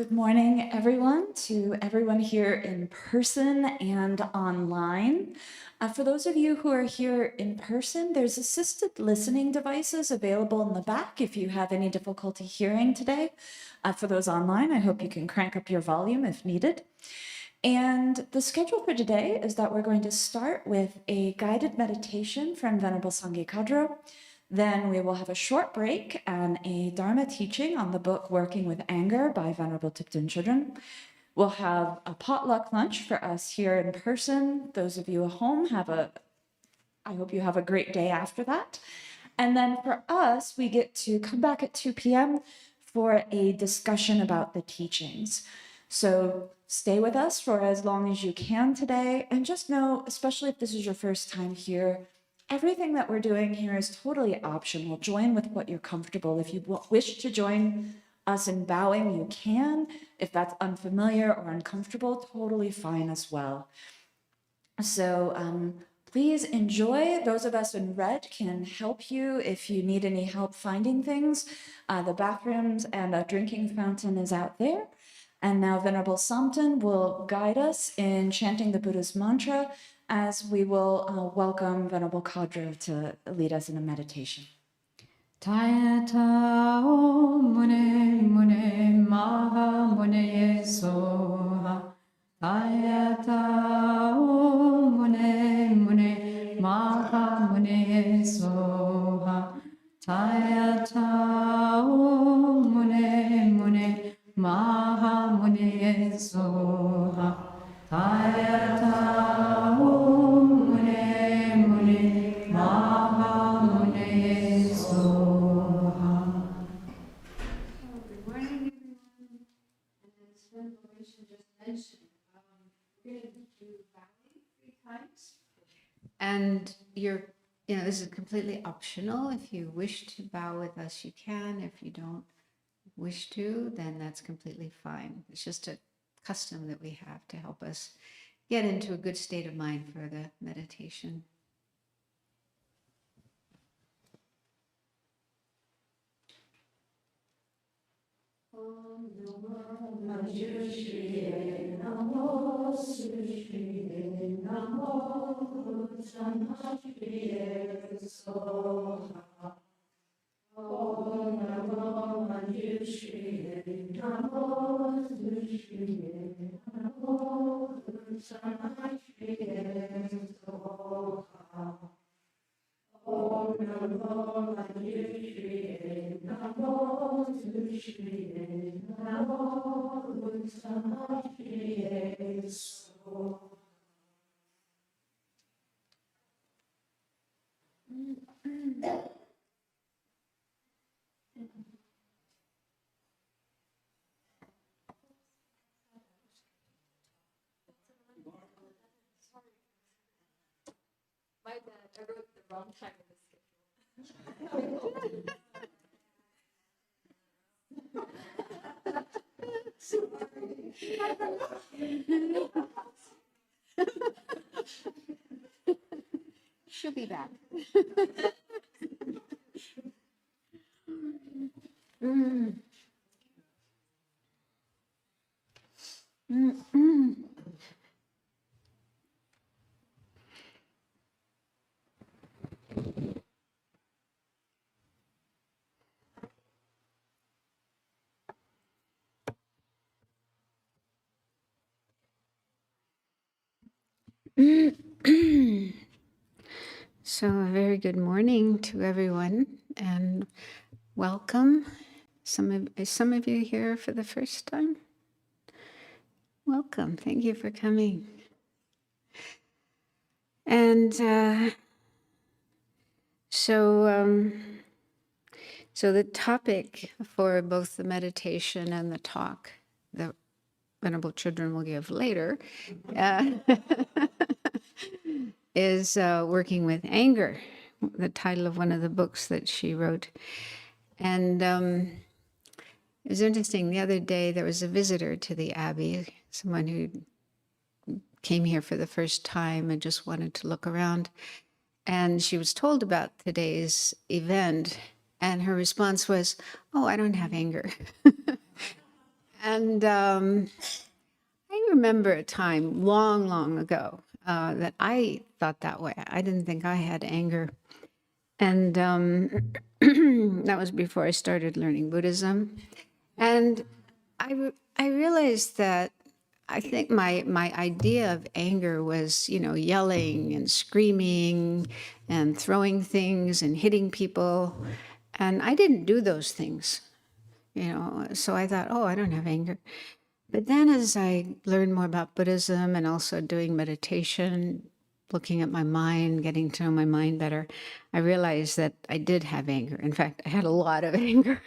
Good morning, everyone, to everyone here in person and online. For those of you who are here in person, there's assisted listening devices available in the back if you have any difficulty hearing today. For those online, I hope you can crank up your volume if needed. And the schedule for today is that we're going to start with a guided meditation from Venerable Sangye Kadro. Then we will have a short break and a Dharma teaching on the book Working with Anger by Venerable Thupten Chödrön. We'll have a potluck lunch for us here in person. Those of you at home I hope you have a great day after that. And then for us, we get to come back at 2 p.m. for a discussion about the teachings. So stay with us for as long as you can today. And just know, especially if this is your first time here, everything that we're doing here is totally optional. Join with what you're comfortable. If you wish to join us in bowing, you can. If that's unfamiliar or uncomfortable, totally fine as well. So please enjoy. Those of us in red can help you if you need any help finding things. The bathrooms and a drinking fountain is out there. And now Venerable Samten will guide us in chanting the Buddha's mantra as we will welcome Venerable Kadro to lead us in a meditation. Tayata om mune mune maha mune soha. Tayata om mune mune maha mune soha. Tayata om mune mune maha mune soha. Tayata om mune mune maha mune soha. Good morning, everyone. And as Venerable just mentioned, we're going to do bowing 3 times. And this is completely optional. If you wish to bow with us, you can. If you don't wish to, then that's completely fine. It's just a custom that we have to help us get into a good state of mind for the meditation. Om Namo Manjushri Namo Sushri Namo Samashri Soha. Om Namo Manjushri Namo Sushri Namo Samashri Soha. Om Namo Manjushri Namo Sushri Namo Samashri Soha. My bad, I wrote the wrong time in the schedule. She'll be back. So a very good morning to everyone and welcome. Some of you here for the first time. Welcome. Thank you for coming. And so the topic for both the meditation and the talk that Venerable Chödrön will give later is Working with Anger, the title of one of the books that she wrote. And it was interesting. The other day, there was a visitor to the Abbey, someone who came here for the first time and just wanted to look around. And she was told about today's event. And her response was, "Oh, I don't have anger." And I remember a time long, long ago that I thought that way. I didn't think I had anger. And that was before I started learning Buddhism. And I realized that I think my idea of anger was, yelling and screaming and throwing things and hitting people. And I didn't do those things, So I thought, oh, I don't have anger. But then as I learned more about Buddhism and also doing meditation, looking at my mind, getting to know my mind better, I realized that I did have anger. In fact, I had a lot of anger.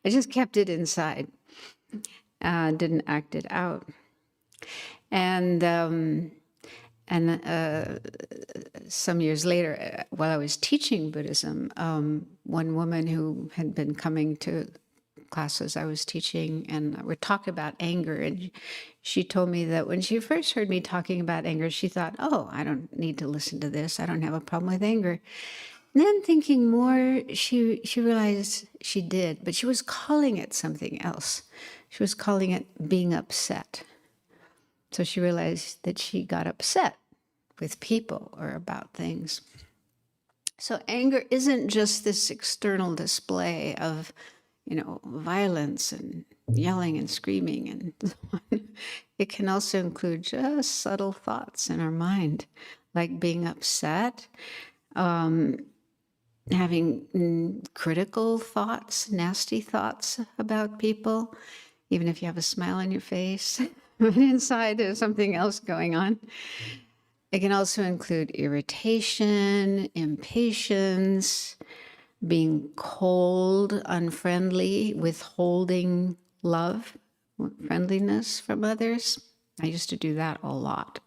I just kept it inside, didn't act it out. And some years later, while I was teaching Buddhism, one woman who had been coming to classes I was teaching, and we're talking about anger, and she told me that when she first heard me talking about anger, she thought, oh, I don't need to listen to this. I don't have a problem with anger. And then thinking more, she realized she did, but she was calling it something else. She was calling it being upset. So she realized that she got upset with people or about things. So anger isn't just this external display of, violence and yelling and screaming and so on. It can also include just subtle thoughts in our mind, like being upset, having critical thoughts, nasty thoughts about people, even if you have a smile on your face, but inside there's something else going on. It can also include irritation, impatience, being cold, unfriendly, withholding love, friendliness from others. I used to do that a lot.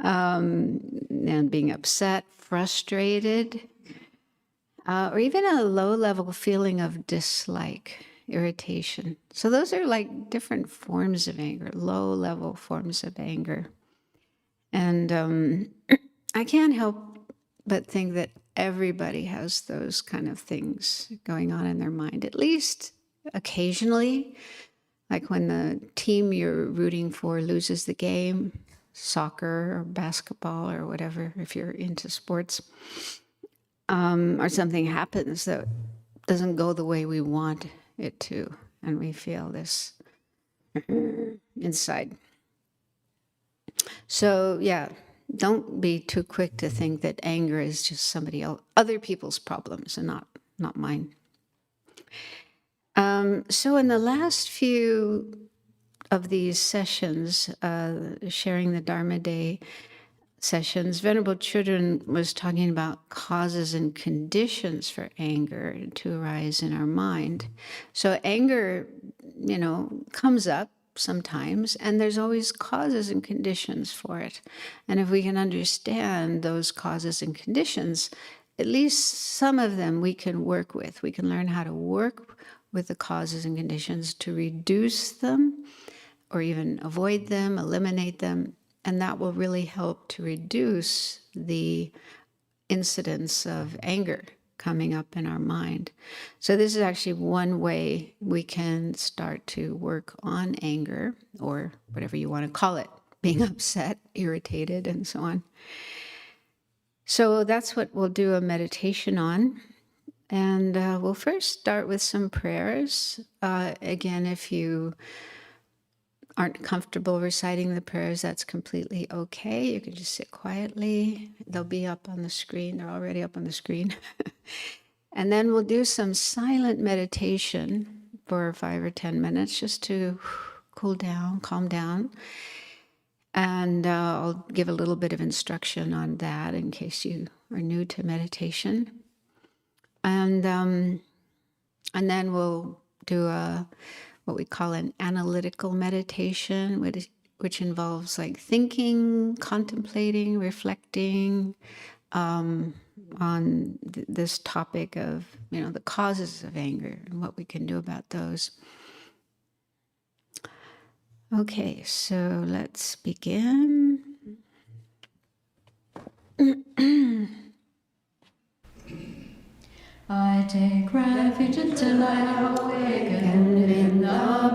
And being upset, frustrated, or even a low-level feeling of dislike, irritation. So those are like different forms of anger, low-level forms of anger. And I can't help but think that everybody has those kind of things going on in their mind, at least occasionally, like when the team you're rooting for loses the game, soccer or basketball or whatever, if you're into sports, or something happens that doesn't go the way we want it to, and we feel this inside. So, yeah. Don't be too quick to think that anger is just somebody else, other people's problems and not mine. So in the last few of these sessions, sharing the Dharma Day sessions, Venerable Children was talking about causes and conditions for anger to arise in our mind. So anger, comes up sometimes, and there's always causes and conditions for it. And if we can understand those causes and conditions, at least some of them we can work with. We can learn how to work with the causes and conditions to reduce them or even avoid them, eliminate them, and that will really help to reduce the incidence of anger coming up in our mind. So this is actually one way we can start to work on anger, or whatever you want to call it, being upset, irritated, and so on. So that's what we'll do a meditation on. And we'll first start with some prayers. Again, if you aren't comfortable reciting the prayers, that's completely okay. You can just sit quietly. They'll be up on the screen. They're already up on the screen. And then we'll do some silent meditation for 5 or 10 minutes just to cool down, calm down. And I'll give a little bit of instruction on that in case you are new to meditation. And then we'll do what we call an analytical meditation, which involves like thinking, contemplating, reflecting on this topic of, the causes of anger and what we can do about those. Okay, so let's begin. I take refuge until I awaken in the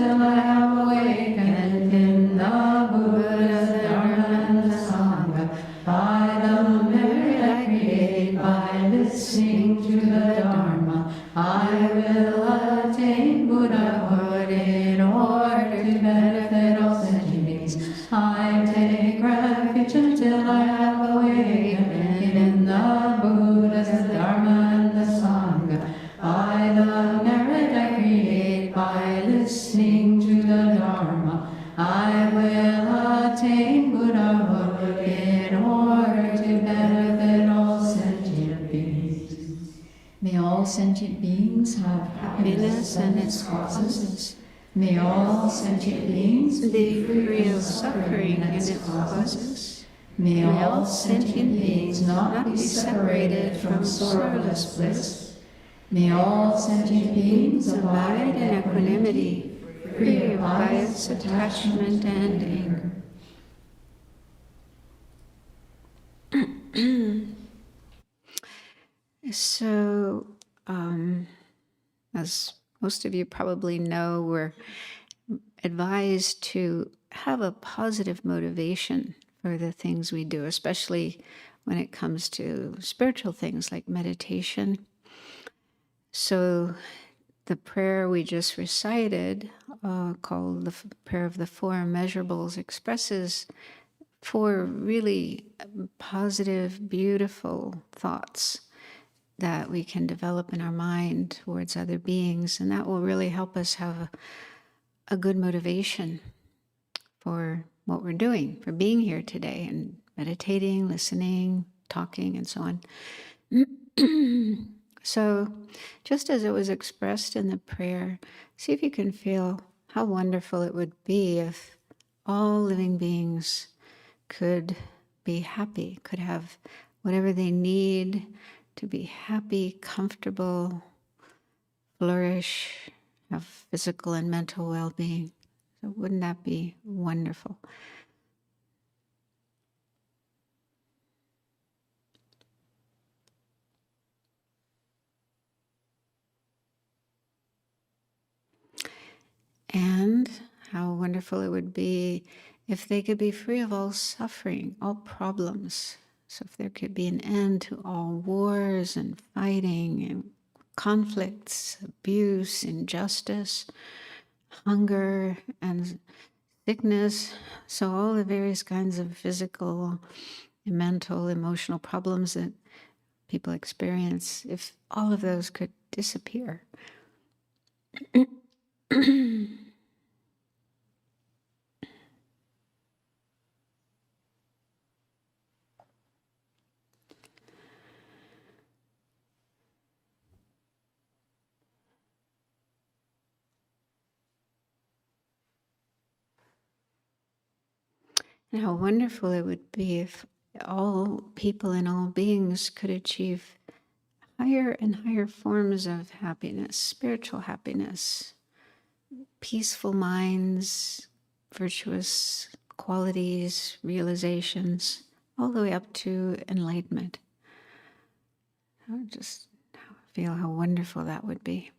till I have awakened in the Buddha's Dharma and the Sangha, by the merit I create by listening to the Dharma, I will attain Buddhahood in order to benefit all sentient beings. I take refuge until I have awakened in the Buddha's Dharma and the Sangha, by the merit I create by listening to the Dharma, I will attain Buddhahood in order to benefit all sentient beings. May all sentient beings have happiness and its causes. May all sentient beings be free of suffering and its causes. May all sentient beings not be separated from sorrowless bliss. May all sentient beings abide in equanimity, free of bias, attachment, and anger. So, as most of you probably know, we're advised to have a positive motivation for the things we do, especially when it comes to spiritual things like meditation. So the prayer we just recited, called the Prayer of the Four Immeasurables, expresses four really positive, beautiful thoughts that we can develop in our mind towards other beings, and that will really help us have a good motivation for what we're doing, for being here today and meditating, listening, talking, and so on. So, just as it was expressed in the prayer, see if you can feel how wonderful it would be if all living beings could be happy, could have whatever they need to be happy, comfortable, flourish, have physical and mental well-being. So wouldn't that be wonderful? And how wonderful it would be if they could be free of all suffering, all problems. So if there could be an end to all wars and fighting and conflicts, abuse, injustice, hunger, and sickness. So all the various kinds of physical, mental, emotional problems that people experience, if all of those could disappear. And how wonderful it would be if all people and all beings could achieve higher and higher forms of happiness, spiritual happiness, peaceful minds, virtuous qualities, realizations, all the way up to enlightenment. I would just feel how wonderful that would be.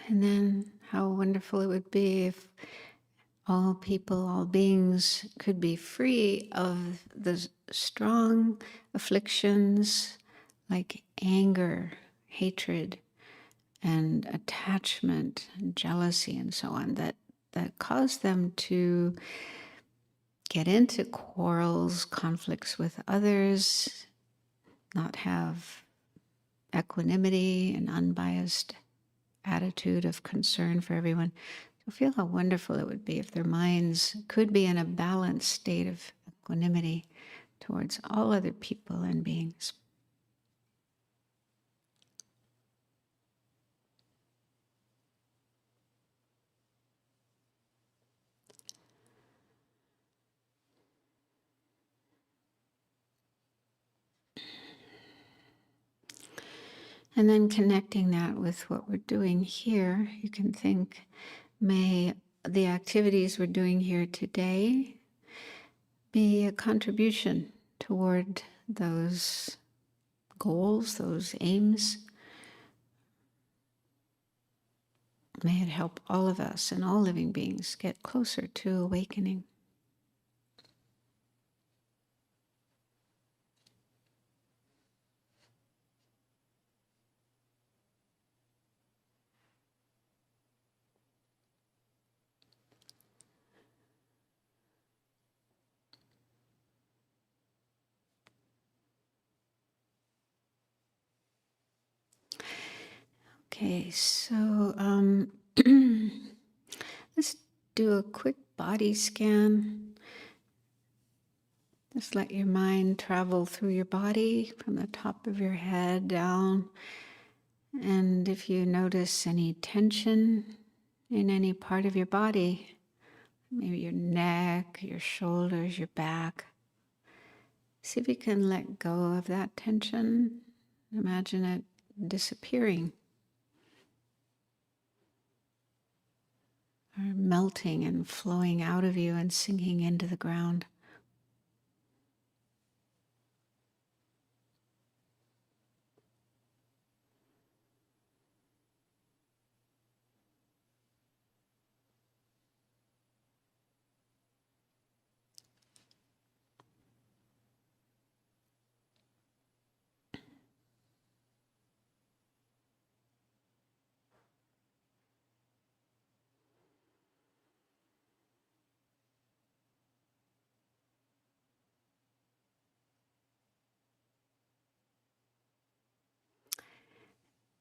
And then how wonderful it would be if all people, all beings could be free of the strong afflictions like anger, hatred, and attachment, and jealousy, and so on, that cause them to get into quarrels, conflicts with others, not have equanimity and unbiased attitude of concern for everyone. So feel how wonderful it would be if their minds could be in a balanced state of equanimity towards all other people and beings. And then connecting that with what we're doing here, you can think, may the activities we're doing here today be a contribution toward those goals, those aims. May it help all of us and all living beings get closer to awakening. Okay, so let's do a quick body scan. Just let your mind travel through your body from the top of your head down. And if you notice any tension in any part of your body, maybe your neck, your shoulders, your back, see if you can let go of that tension. Imagine it disappearing or melting and flowing out of you and sinking into the ground.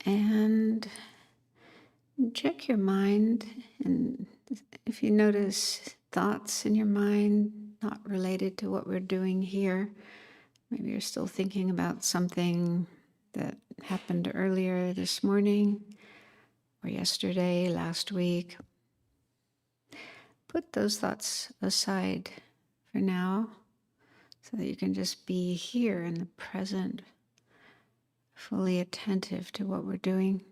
And check your mind, and if you notice thoughts in your mind not related to what we're doing here, maybe you're still thinking about something that happened earlier this morning or yesterday, last week. Put those thoughts aside for now so that you can just be here in the present, fully attentive to what we're doing.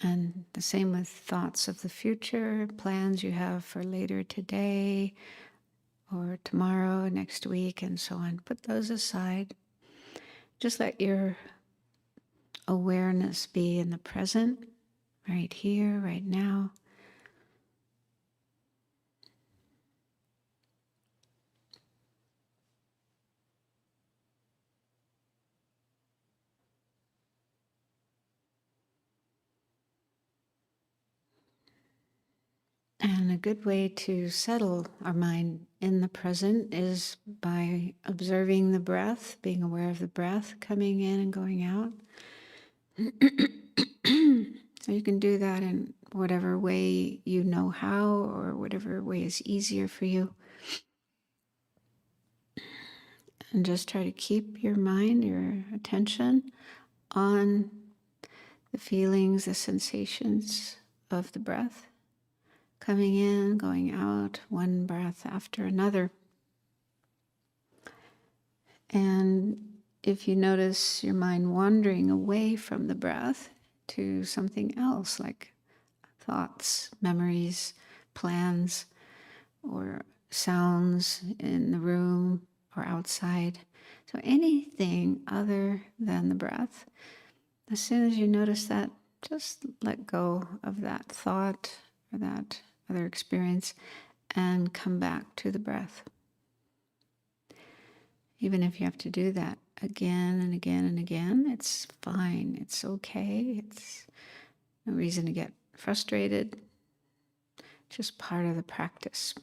And the same with thoughts of the future, plans you have for later today or tomorrow, next week, and so on. Put those aside. Just let your awareness be in the present, right here, right now. And a good way to settle our mind in the present is by observing the breath, being aware of the breath coming in and going out. So you can do that in whatever way you know how, or whatever way is easier for you. And just try to keep your mind, your attention on the feelings, the sensations of the breath. Coming in, going out, one breath after another. And if you notice your mind wandering away from the breath to something else, like thoughts, memories, plans, or sounds in the room or outside, so anything other than the breath, as soon as you notice that, just let go of that thought or that other experience and come back to the breath. Even if you have to do that again and again and again, it's fine. It's okay. It's no reason to get frustrated. Just part of the practice.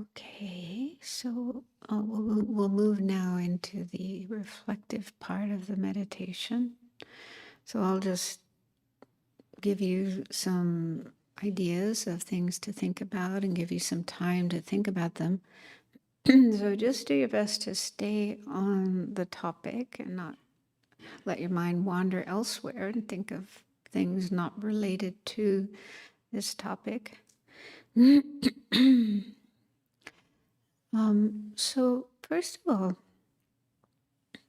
Okay, so we'll move now into the reflective part of the meditation. So I'll just give you some ideas of things to think about and give you some time to think about them. So just do your best to stay on the topic and not let your mind wander elsewhere and think of things not related to this topic. So first of all,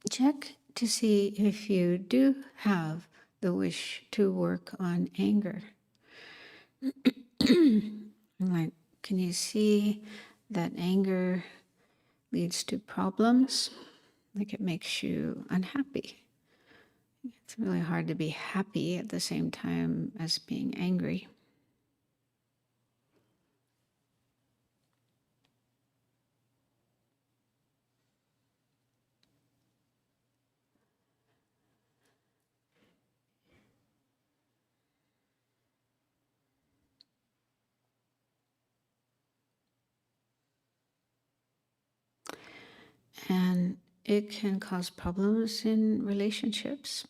check to see if you do have the wish to work on anger. Like, can you see that anger leads to problems? Like, it makes you unhappy. It's really hard to be happy at the same time as being angry. And it can cause problems in relationships,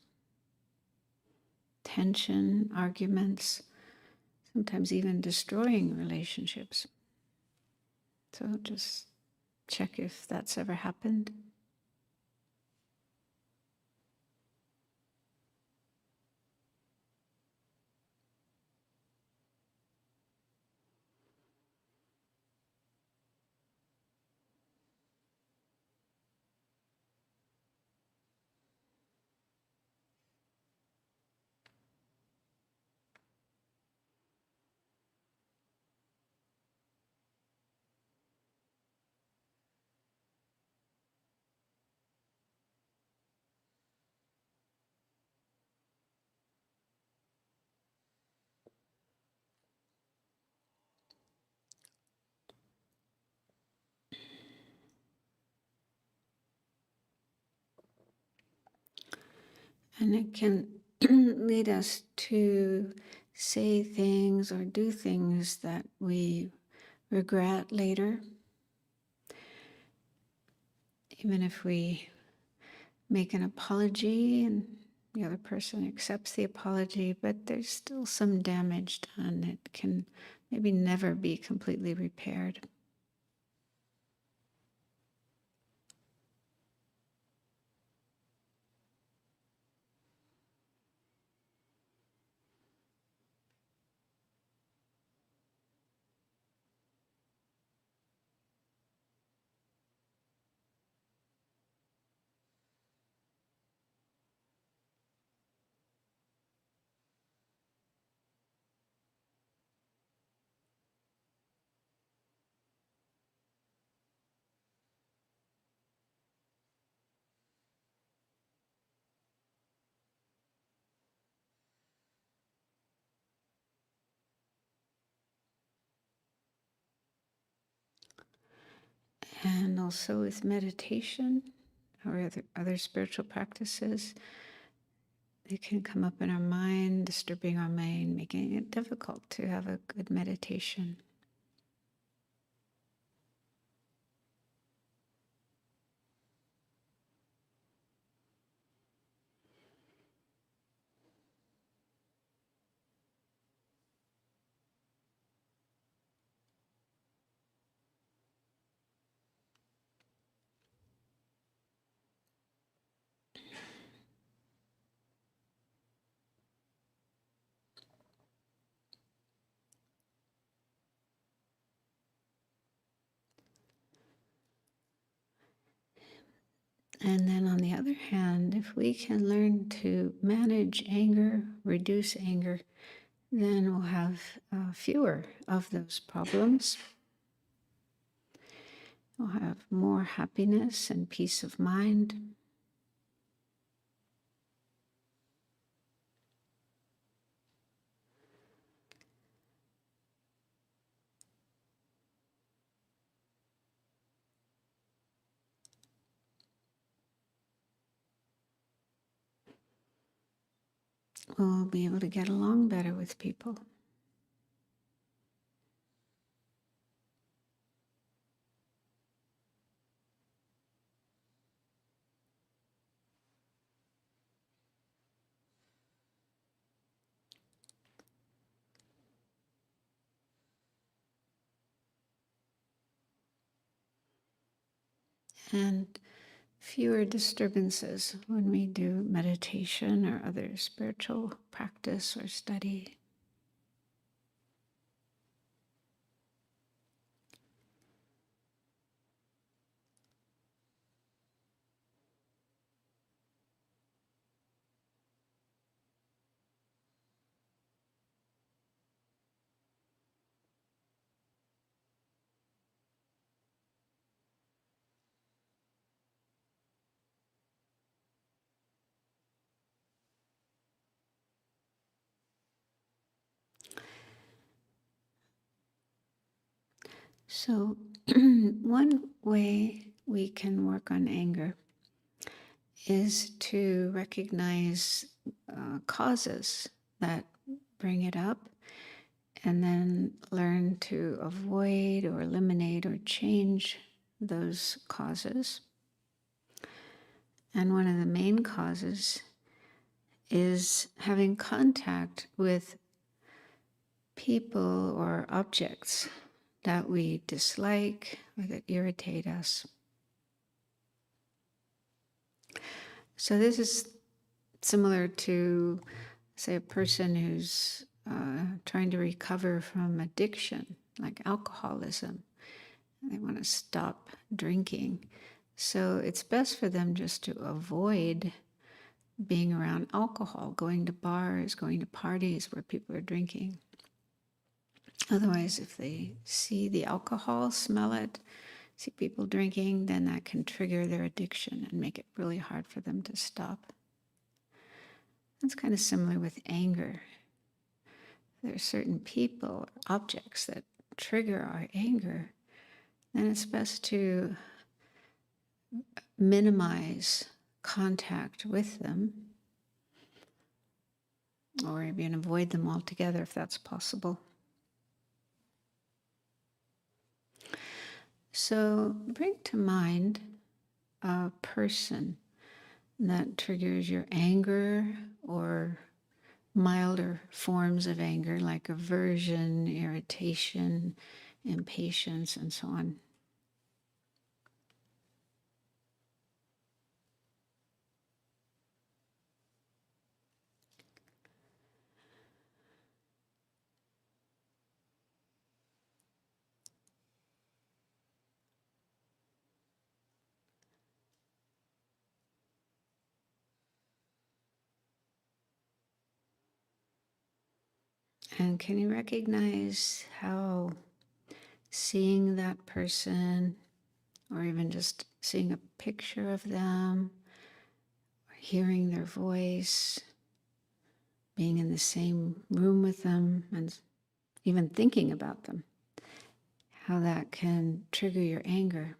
tension, arguments, sometimes even destroying relationships. So just check if that's ever happened. And it can lead us to say things or do things that we regret later. Even if we make an apology and the other person accepts the apology, but there's still some damage done. It can maybe never be completely repaired. And also with meditation or other spiritual practices, they can come up in our mind, disturbing our mind, making it difficult to have a good meditation. And then on the other hand, if we can learn to manage anger, reduce anger, then we'll have fewer of those problems. We'll have more happiness and peace of mind. We'll be able to get along better with people. and fewer disturbances when we do meditation or other spiritual practice or study. So, one way we can work on anger is to recognize causes that bring it up and then learn to avoid or eliminate or change those causes. And one of the main causes is having contact with people or objects that we dislike or that irritate us. So this is similar to, say, a person who's trying to recover from addiction, like alcoholism. They want to stop drinking. So it's best for them just to avoid being around alcohol, going to bars, going to parties where people are drinking. Otherwise, if they see the alcohol, smell it, see people drinking, then that can trigger their addiction and make it really hard for them to stop. That's kind of similar with anger. There are certain people, objects that trigger our anger, then it's best to minimize contact with them or even avoid them altogether if that's possible. So bring to mind a person that triggers your anger or milder forms of anger like aversion, irritation, impatience, and so on. And can you recognize how seeing that person, or even just seeing a picture of them, or hearing their voice, being in the same room with them, and even thinking about them, how that can trigger your anger?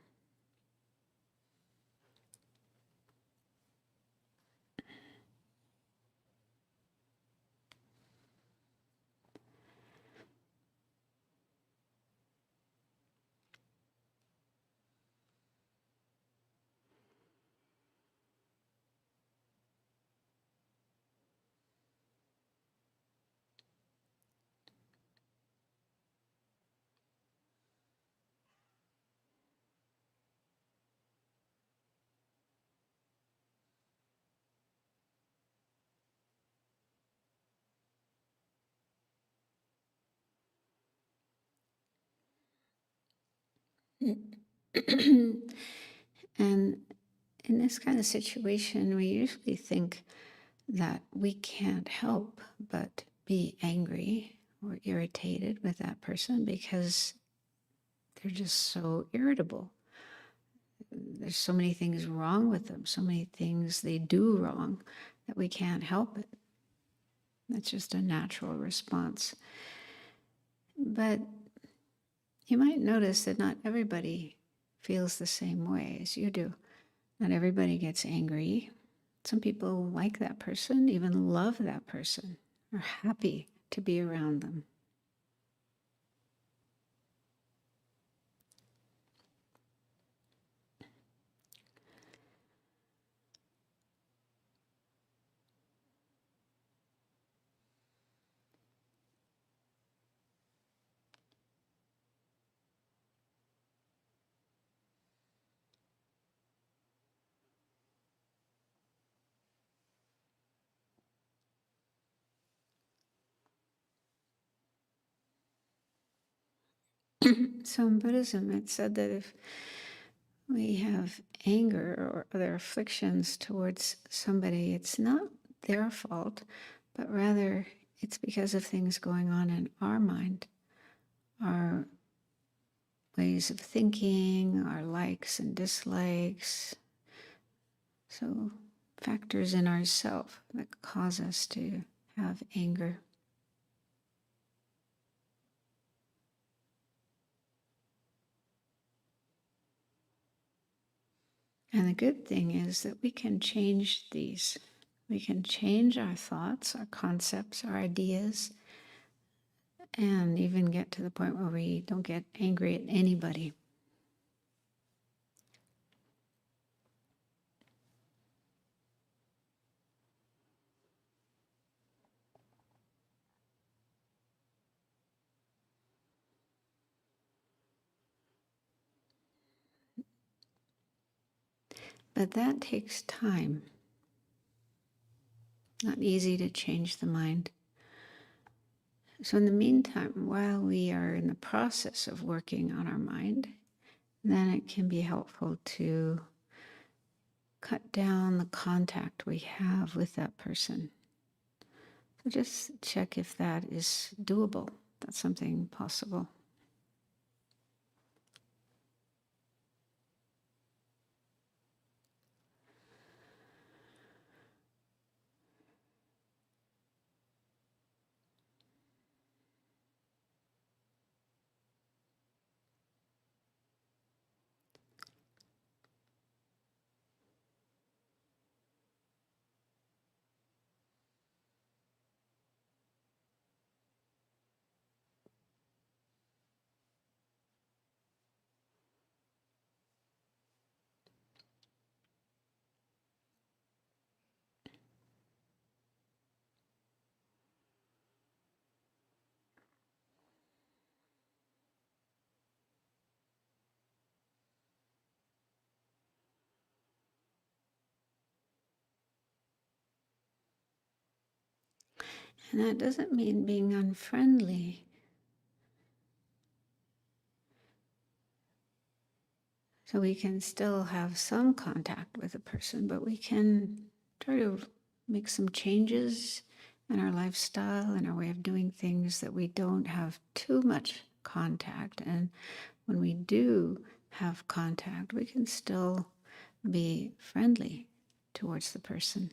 And in this kind of situation, we usually think that we can't help but be angry or irritated with that person because they're just so irritable. There's so many things wrong with them, so many things they do wrong that we can't help it. That's just a natural response. But you might notice that not everybody feels the same way as you do. Not everybody gets angry. Some people like that person, even love that person, are happy to be around them. So in Buddhism, it's said that if we have anger or other afflictions towards somebody, it's not their fault, but rather it's because of things going on in our mind, our ways of thinking, our likes and dislikes. So factors in ourself that cause us to have anger. And the good thing is that we can change these. We can change our thoughts, our concepts, our ideas, and even get to the point where we don't get angry at anybody. But that takes time. Not easy to change the mind. So in the meantime, while we are in the process of working on our mind, then it can be helpful to cut down the contact we have with that person. So just check if that is doable. That's something possible. And that doesn't mean being unfriendly. So we can still have some contact with a person, but we can try to make some changes in our lifestyle and our way of doing things that we don't have too much contact. And when we do have contact, we can still be friendly towards the person.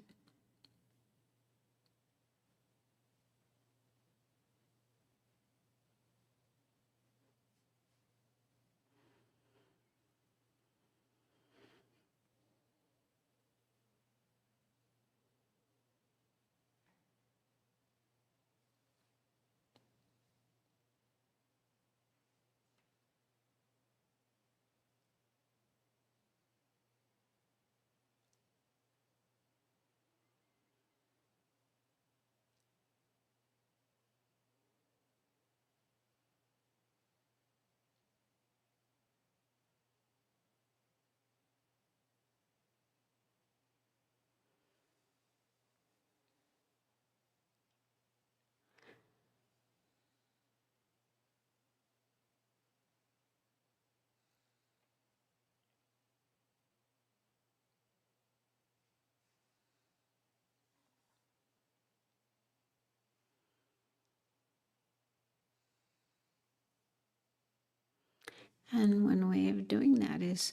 And one way of doing that is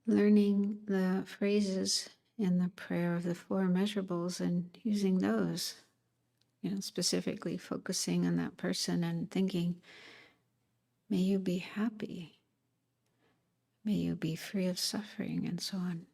learning the phrases in the prayer of the four immeasurables and using those, specifically focusing on that person and thinking, may you be happy, may you be free of suffering, and so on.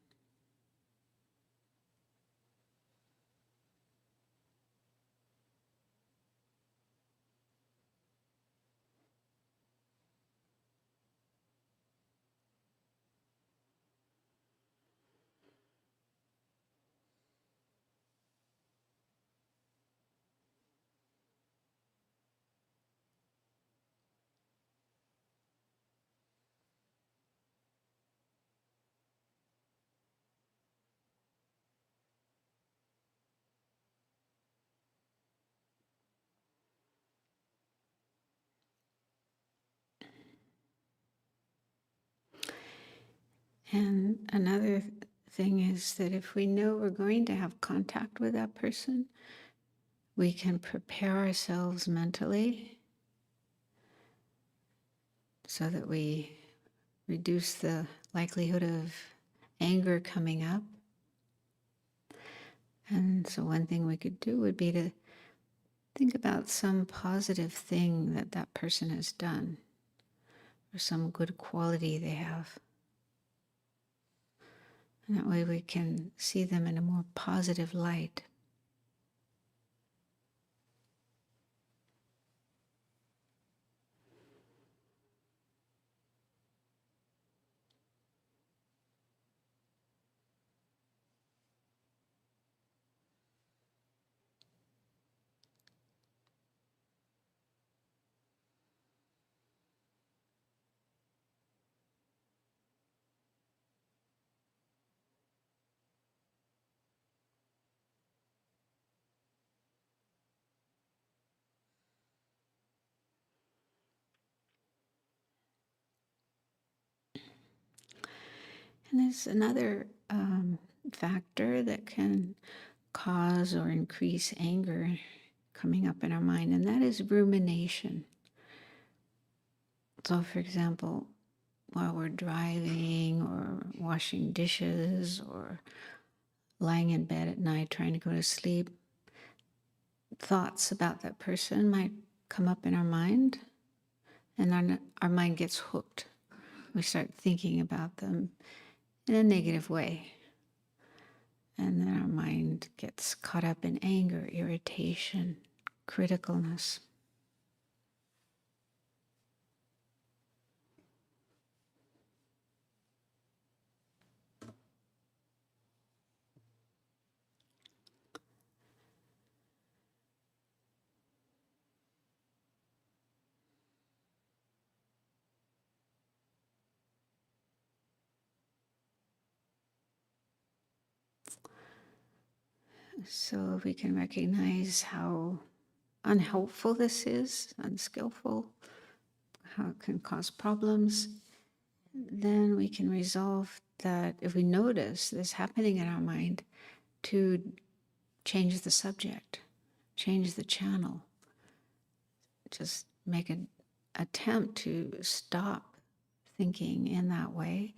And another thing is that if we know we're going to have contact with that person, we can prepare ourselves mentally so that we reduce the likelihood of anger coming up. And so one thing we could do would be to think about some positive thing that that person has done, or some good quality they have. And that way we can see them in a more positive light. And there's another factor that can cause or increase anger coming up in our mind, and that is rumination. So, for example, while we're driving or washing dishes or lying in bed at night trying to go to sleep, thoughts about that person might come up in our mind, and our mind gets hooked. We start thinking about them in a negative way. And then our mind gets caught up in anger, irritation, criticalness. So if we can recognize how unhelpful this is, unskillful, how it can cause problems, then we can resolve that if we notice this happening in our mind, to change the subject, change the channel, just make an attempt to stop thinking in that way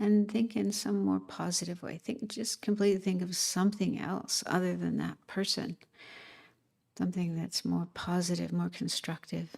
and think in some more positive way. Just completely think of something else other than that person, something that's more positive, more constructive.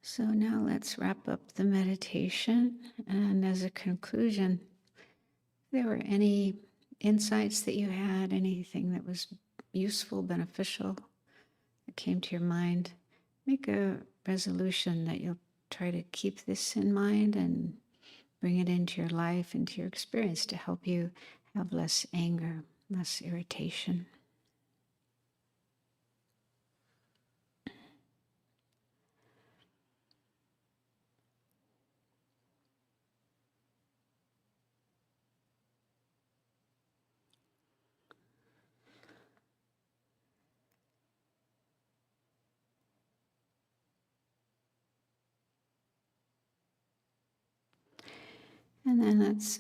So now let's wrap up the meditation. And as a conclusion, if there were any insights that you had, anything that was useful, beneficial, that came to your mind, make a resolution that you'll try to keep this in mind and bring it into your life, into your experience to help you have less anger, less irritation. And then let's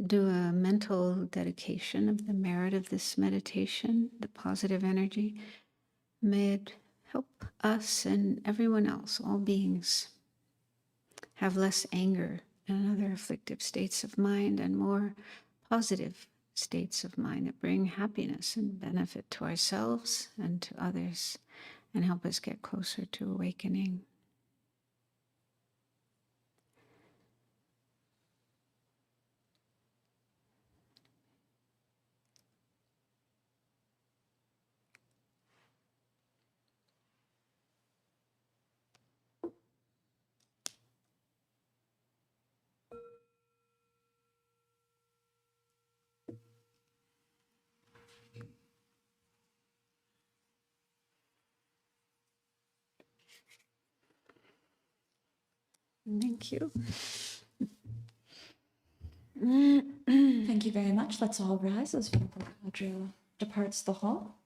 do a mental dedication of the merit of this meditation, the positive energy. May it help us and everyone else, all beings, have less anger and other afflictive states of mind and more positive states of mind that bring happiness and benefit to ourselves and to others and help us get closer to awakening. Thank you. Thank you very much. Let's all rise as Venerable Kadra departs the hall.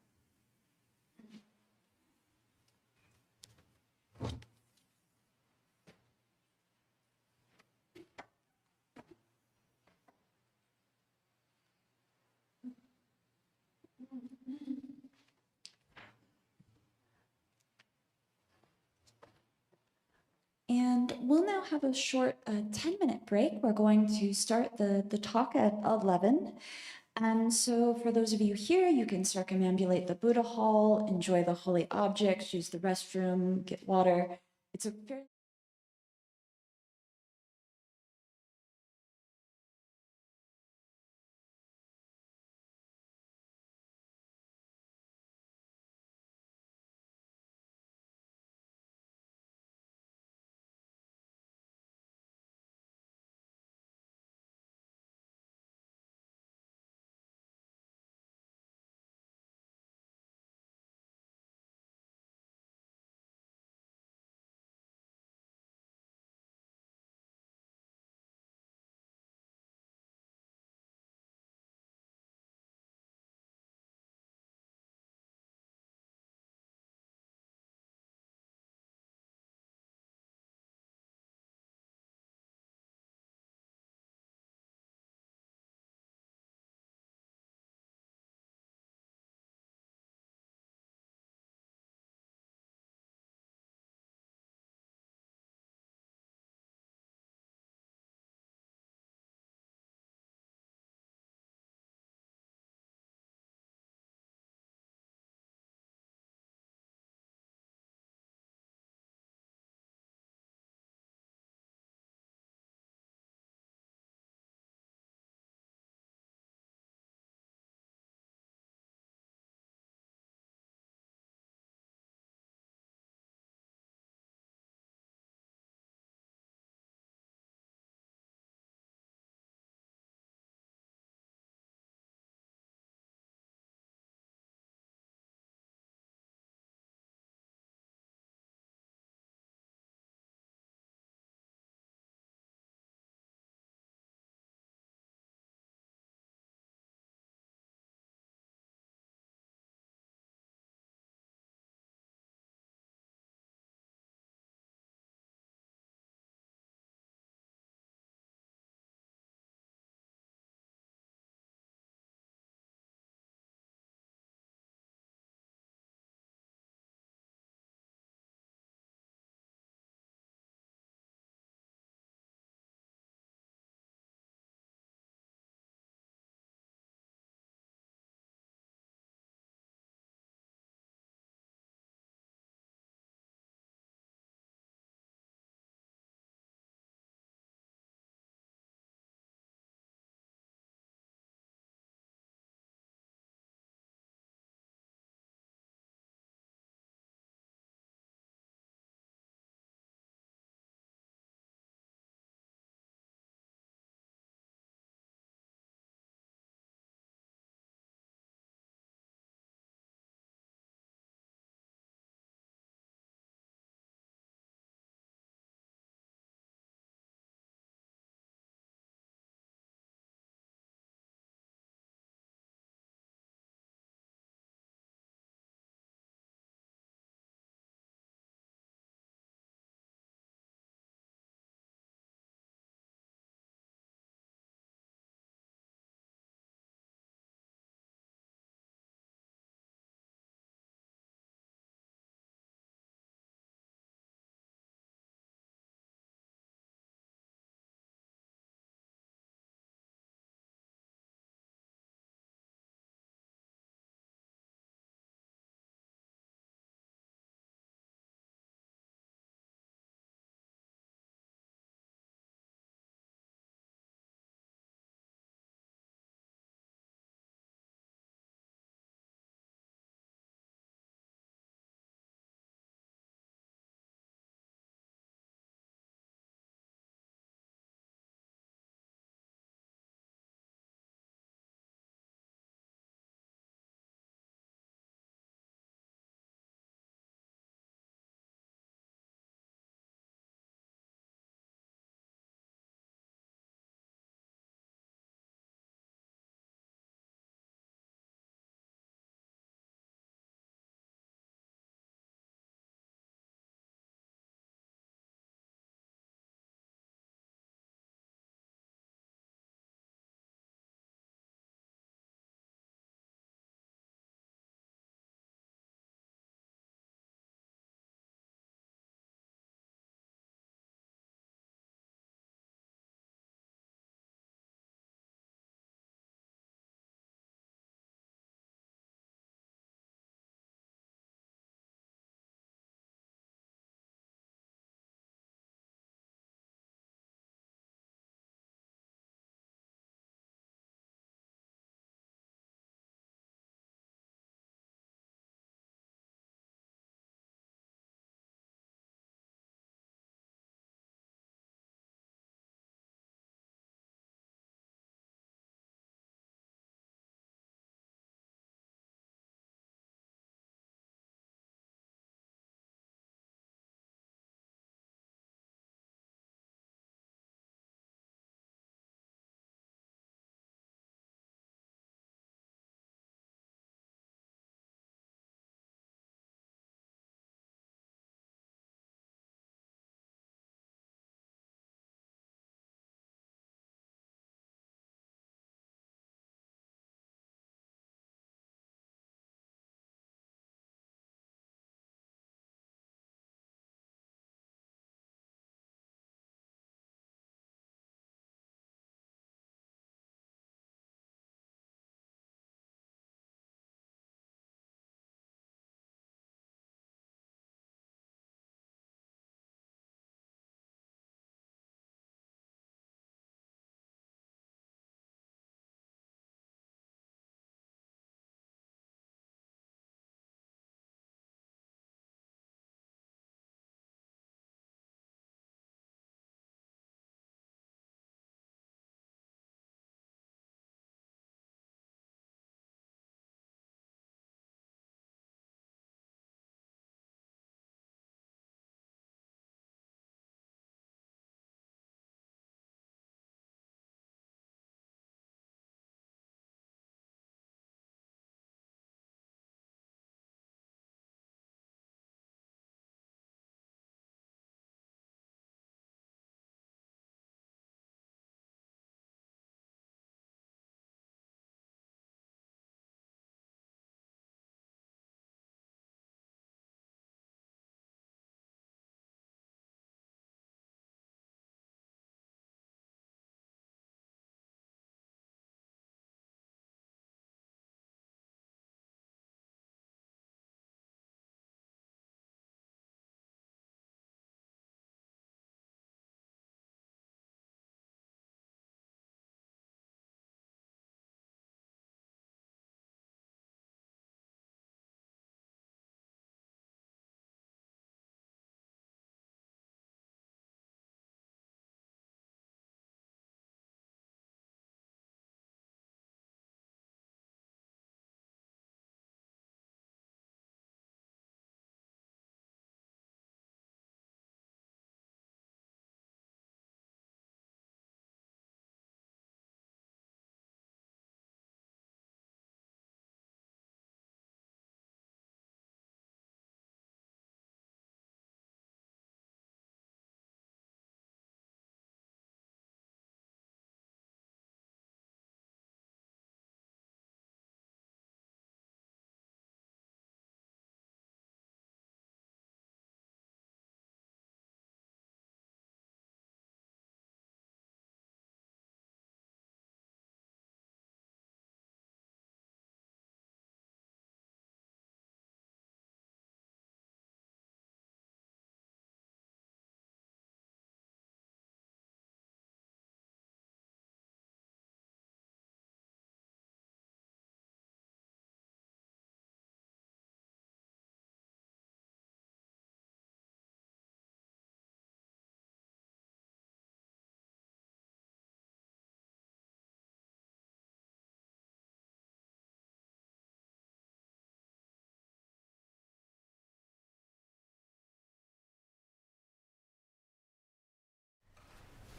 And we'll now have a short 10-minute break. We're going to start the talk at 11. And so for those of you here, you can circumambulate the Buddha Hall, enjoy the holy objects, use the restroom, get water. It's a very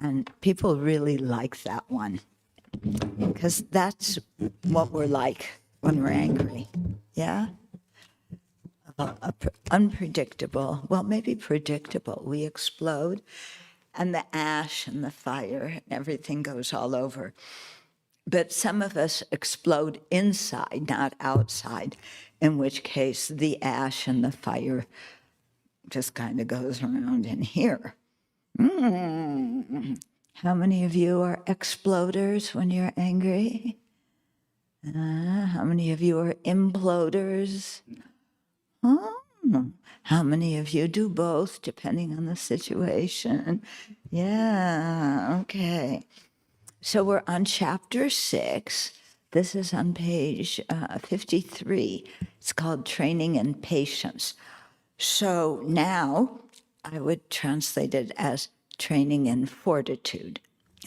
And people really like that one because that's what we're like when we're angry. Yeah? Unpredictable. Well, maybe predictable. We explode, and the ash and the fire and everything goes all over. But some of us explode inside, not outside, in which case the ash and the fire just kind of goes around in here. How many of you are exploders when you're angry? How many of you are imploders? How many of you do both, depending on the situation? Yeah, okay. So we're on chapter 6. This is on page 53. It's called Training in Patience. So now I would translate it as training in fortitude,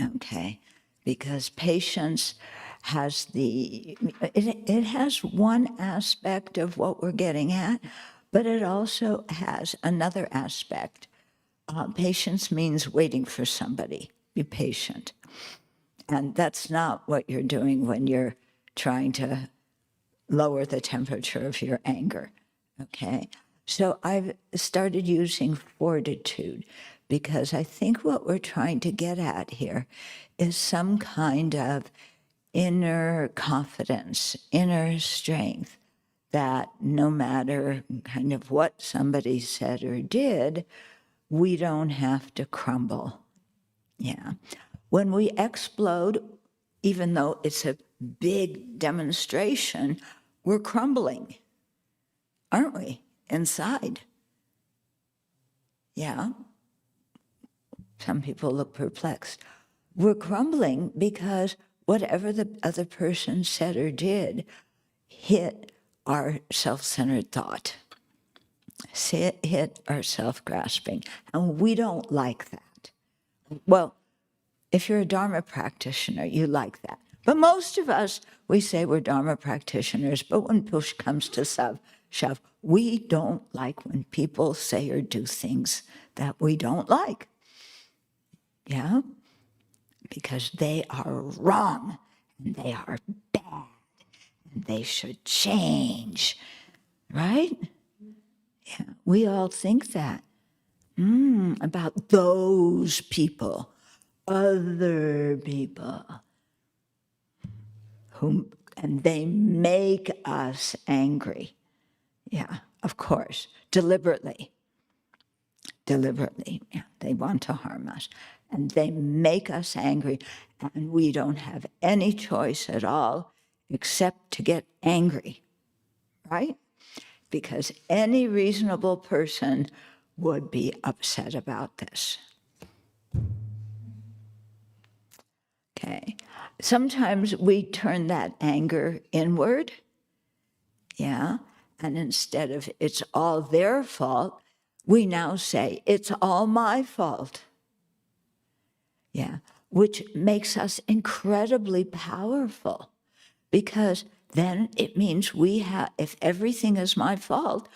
okay? Because patience has it has one aspect of what we're getting at, but it also has another aspect. Patience means waiting for somebody. Be patient. And that's not what you're doing when you're trying to lower the temperature of your anger, okay? So I've started using fortitude because I think what we're trying to get at here is some kind of inner confidence, inner strength that no matter kind of what somebody said or did, we don't have to crumble. Yeah. When we explode, even though it's a big demonstration, we're crumbling, aren't we, inside? Yeah. Some people look perplexed. We're crumbling because whatever the other person said or did hit our self-centered thought, hit our self-grasping, and we don't like that. Well, if you're a Dharma practitioner, you like that. But most of us, we say we're Dharma practitioners, but when push comes to shove, we don't like when people say or do things that we don't like. Yeah? Because they are wrong, and they are bad, and they should change. Right? Yeah, we all think that about those people, other people. And they make us angry. Yeah, of course, deliberately. Yeah, they want to harm us. And they make us angry, and we don't have any choice at all except to get angry, right? Because any reasonable person would be upset about this. Okay. Sometimes we turn that anger inward, yeah, and instead of it's all their fault, we now say it's all my fault. Yeah, which makes us incredibly powerful because then it means if everything is my fault,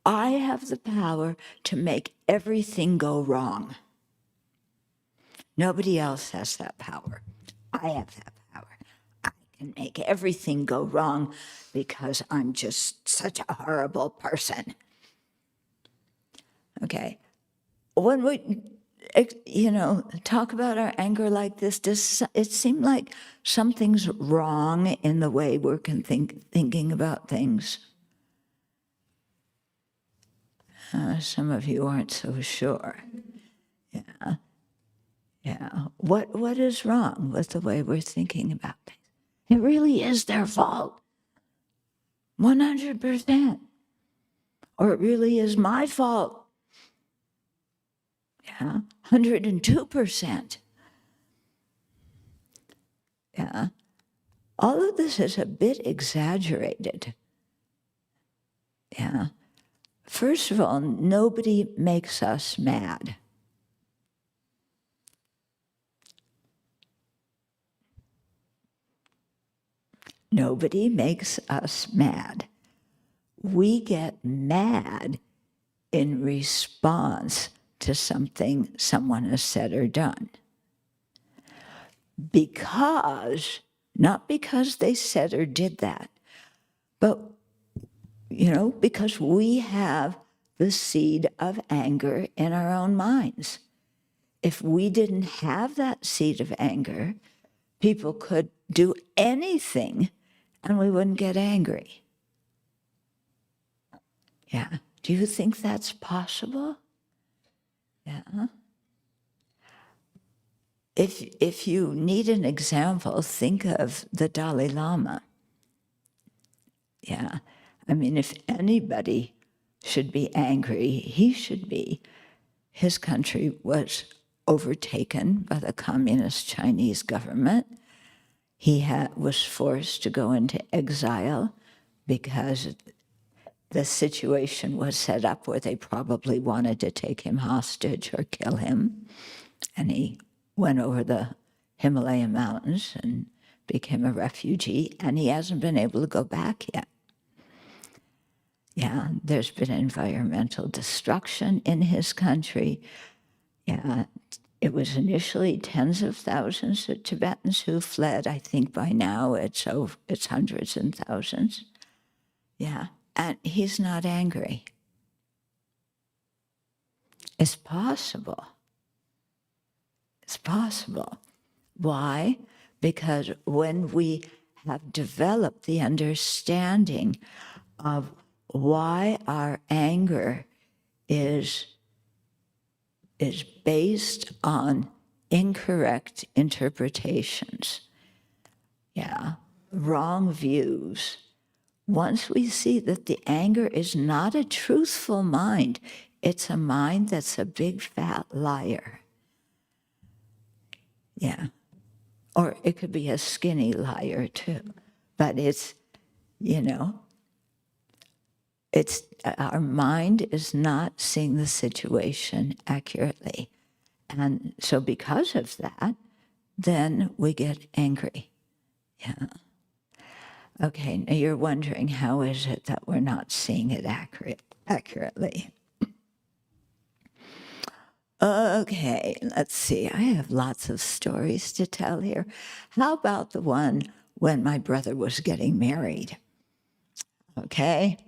I have the power to make everything go wrong. Nobody else has that power. I have that power. I can make everything go wrong because I'm just such a horrible person. Okay. When we, talk about our anger like this, does it seem like something's wrong in the way we're thinking about things? Some of you aren't so sure. Yeah. Yeah. What is wrong with the way we're thinking about things? It really is their fault. 100%. Or it really is my fault. Yeah. 102%. Yeah. All of this is a bit exaggerated. Yeah. First of all, nobody makes us mad. Nobody makes us mad. We get mad in response to something someone has said or done. not because they said or did that, but, because we have the seed of anger in our own minds. If we didn't have that seed of anger, people could do anything and we wouldn't get angry. Yeah. Do you think that's possible? Yeah. If you need an example, think of the Dalai Lama. Yeah. I mean, if anybody should be angry, he should be. His country was overtaken by the communist Chinese government. He was forced to go into exile because the situation was set up where they probably wanted to take him hostage or kill him. And he went over the Himalaya mountains and became a refugee, and he hasn't been able to go back yet. Yeah, there's been environmental destruction in his country. Yeah, it was initially tens of thousands of Tibetans who fled. I think by now it's hundreds and thousands. Yeah, and he's not angry. It's possible. It's possible. Why? Because when we have developed the understanding of why our anger is based on incorrect interpretations, wrong views. Once we see that the anger is not a truthful mind, it's a mind that's a big fat liar. Yeah. Or it could be a skinny liar too. But it's our mind is not seeing the situation accurately. And so because of that, then we get angry. Yeah. Okay, now you're wondering, how is it that we're not seeing it accurately? Okay, let's see. I have lots of stories to tell here. How about the one when my brother was getting married? Okay,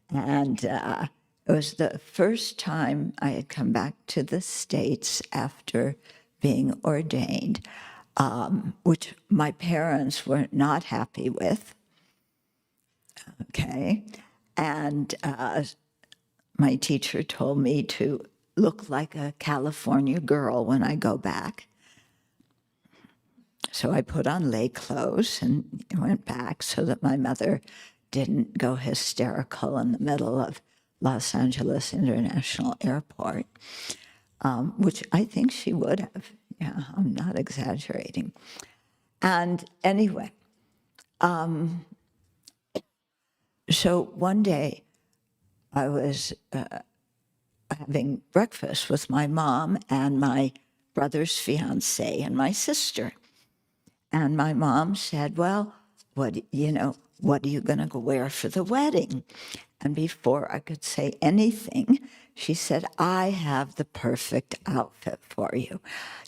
and it was the first time I had come back to the States after being ordained, which my parents were not happy with. Okay, and my teacher told me to look like a California girl when I go back. So I put on lay clothes and went back so that my mother didn't go hysterical in the middle of Los Angeles International Airport, which I think she would have. Yeah, I'm not exaggerating. And anyway, so one day I was having breakfast with my mom and my brother's fiance and my sister. And my mom said, well, what are you going to wear for the wedding? And before I could say anything, she said, I have the perfect outfit for you.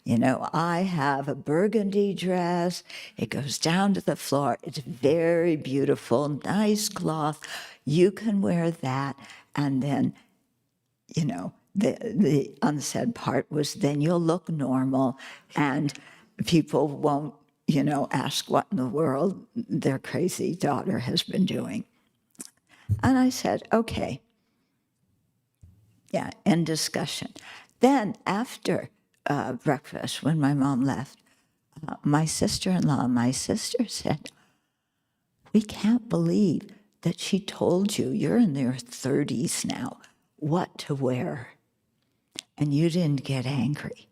I have a burgundy dress. It goes down to the floor. It's very beautiful, nice cloth. You can wear that. And then, the unsaid part was, then you'll look normal and people won't, ask what in the world their crazy daughter has been doing. And I said, okay. Yeah, end discussion. Then after breakfast, when my mom left, my sister-in-law, my sister said, we can't believe that she told you, you're in your 30s now, what to wear, and you didn't get angry.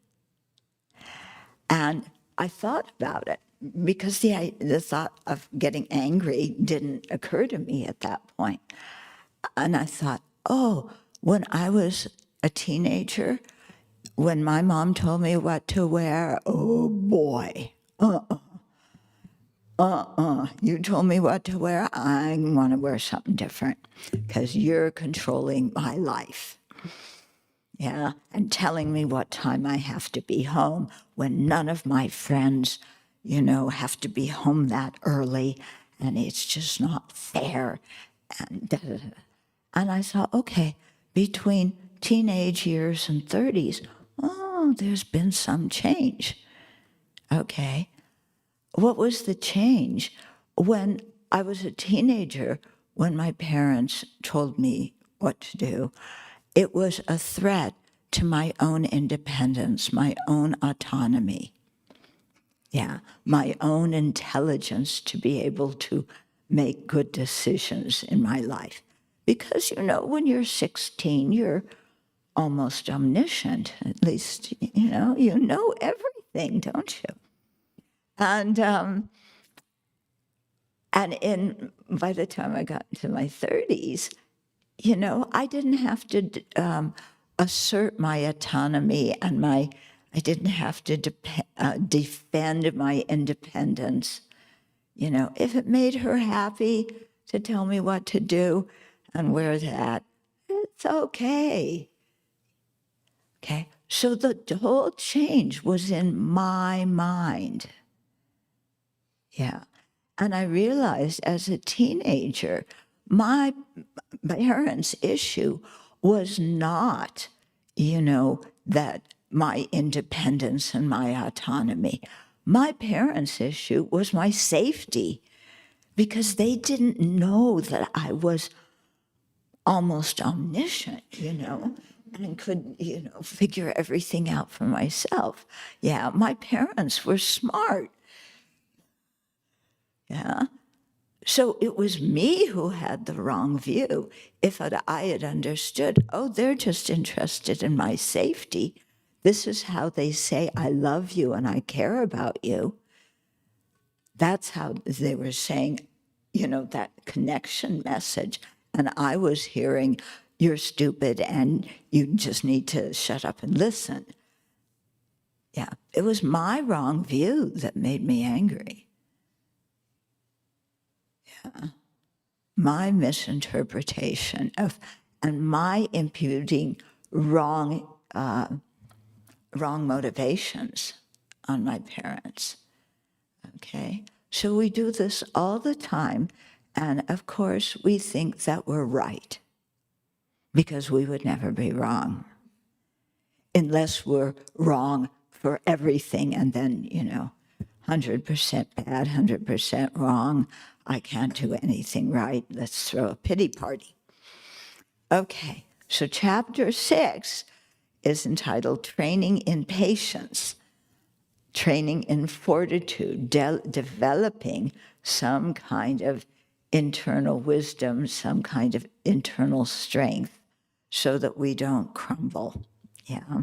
And I thought about it, because the thought of getting angry didn't occur to me at that point. And I thought, when I was a teenager, when my mom told me what to wear, oh boy, you told me what to wear, I want to wear something different, because you're controlling my life. Yeah, and telling me what time I have to be home when none of my friends, have to be home that early, and it's just not fair. And, da, da, da. And I thought, okay, between teenage years and 30s, oh, there's been some change. Okay. What was the change? When I was a teenager, when my parents told me what to do, it was a threat to my own independence, my own autonomy. Yeah, my own intelligence to be able to make good decisions in my life. Because, when you're 16, you're almost omniscient. At least, you know everything, don't you? And by the time I got into my 30s, I didn't have to assert my autonomy and I didn't have to defend my independence. If it made her happy to tell me what to do and where that, it's okay. Okay, so the whole change was in my mind. Yeah. And I realized as a teenager, my parents' issue was not, that my independence and my autonomy. My parents' issue was my safety, because they didn't know that I was almost omniscient, and could, figure everything out for myself. Yeah, my parents were smart. Yeah. So it was me who had the wrong view. If I had understood, oh, they're just interested in my safety. This is how they say, I love you and I care about you. That's how they were saying, that connection message. And I was hearing, you're stupid and you just need to shut up and listen. Yeah, it was my wrong view that made me angry. Yeah. My misinterpretation and my imputing wrong motivations on my parents. Okay, so we do this all the time, and of course we think that we're right, because we would never be wrong, unless we're wrong for everything, and then 100% bad, 100% wrong. I can't do anything right. Let's throw a pity party. Okay, so chapter 6 is entitled Training in Patience, Training in Fortitude, developing some kind of internal wisdom, some kind of internal strength, so that we don't crumble. Yeah.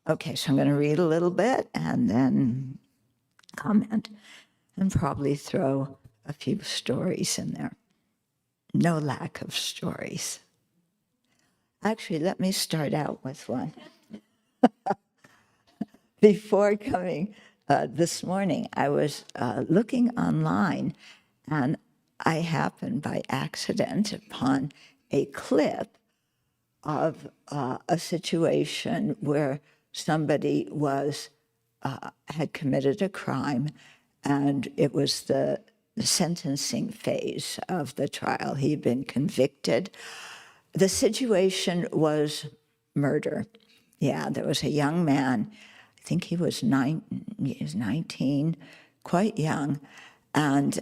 Okay, so I'm going to read a little bit and then comment and probably throw a few stories in there. No lack of stories. Actually, let me start out with one. Before coming this morning, I was looking online, and I happened by accident upon a clip of a situation where somebody had committed a crime, and it was the sentencing phase of the trial. He had been convicted. The situation was murder. Yeah, there was a young man, I think he was 19, quite young. And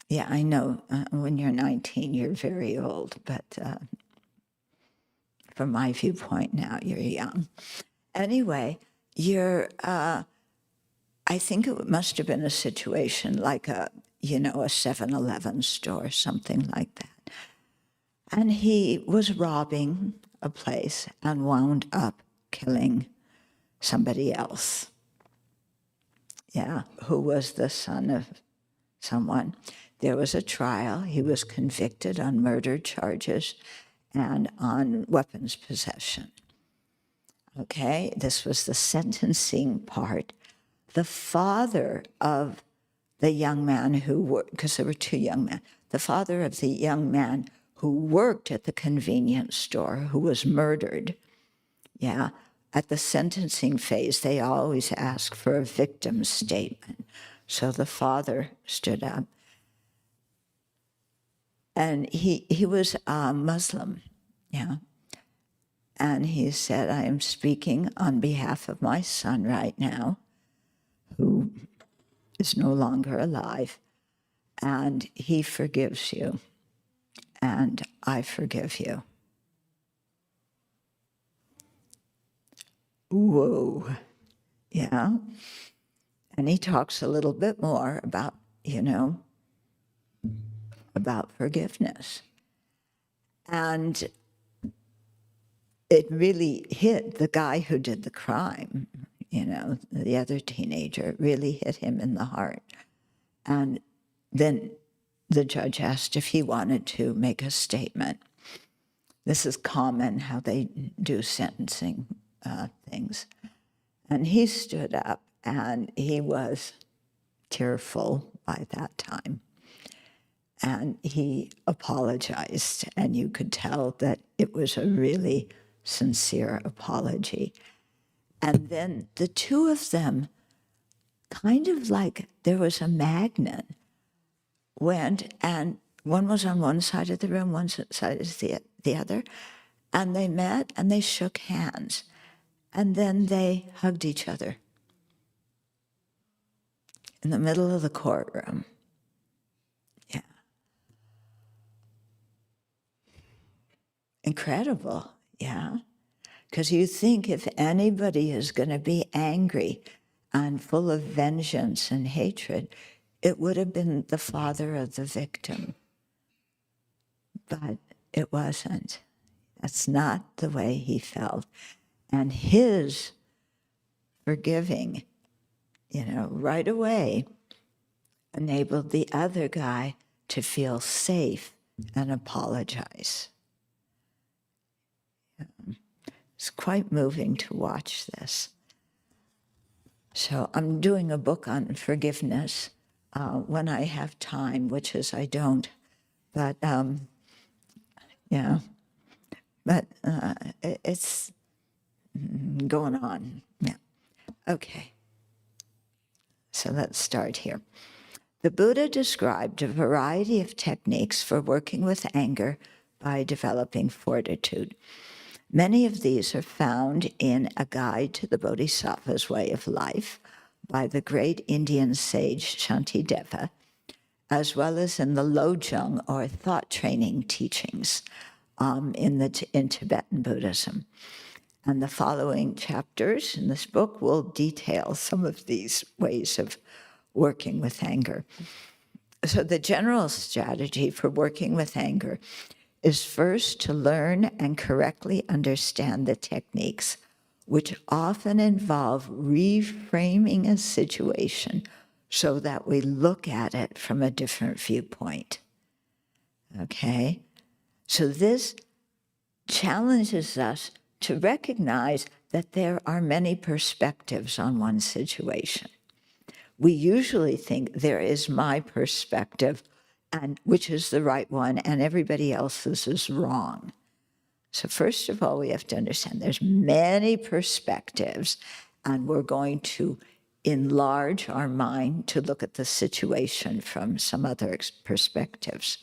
yeah, I know when you're 19, you're very old, but from my viewpoint now, you're young. Anyway, I think it must have been a situation like a 7-Eleven store, something like that. And he was robbing a place and wound up killing somebody else. Yeah, who was the son of someone. There was a trial. He was convicted on murder charges and on weapons possession. Okay, this was the sentencing part. The father of the young man because there were two young men, the father of the young man who worked at the convenience store, who was murdered, yeah, at the sentencing phase, they always ask for a victim statement. So the father stood up, and he was a Muslim, yeah. And he said, I am speaking on behalf of my son right now, who is no longer alive, and he forgives you, and I forgive you. Whoa, yeah. And he talks a little bit more about, about forgiveness. And it really hit the guy who did the crime, the other teenager. It really hit him in the heart. And then the judge asked if he wanted to make a statement. This is common how they do sentencing things. And he stood up, and he was tearful by that time. And he apologized, and you could tell that it was a really sincere apology. And then the two of them, kind of like there was a magnet, went, and one was on one side of the room, one side is the other, and they met and they shook hands, and then they hugged each other in the middle of the courtroom. Yeah. Incredible, yeah. Because you think if anybody is going to be angry and full of vengeance and hatred, it would have been the father of the victim. But it wasn't. That's not the way he felt. And his forgiving, right away enabled the other guy to feel safe and apologize. It's quite moving to watch this. So I'm doing a book on forgiveness when I have time, which is I don't. But, it's going on. Yeah. Okay. So let's start here. The Buddha described a variety of techniques for working with anger by developing fortitude. Many of these are found in A Guide to the Bodhisattva's Way of Life by the great Indian sage Shantideva, as well as in the Lojong, or thought training teachings, in Tibetan Buddhism. And the following chapters in this book will detail some of these ways of working with anger. So the general strategy for working with anger is first to learn and correctly understand the techniques, which often involve reframing a situation so that we look at it from a different viewpoint. Okay? So this challenges us to recognize that there are many perspectives on one situation. We usually think there is my perspective, and which is the right one, and everybody else's is wrong. So first of all, we have to understand there's many perspectives, and we're going to enlarge our mind to look at the situation from some other perspectives.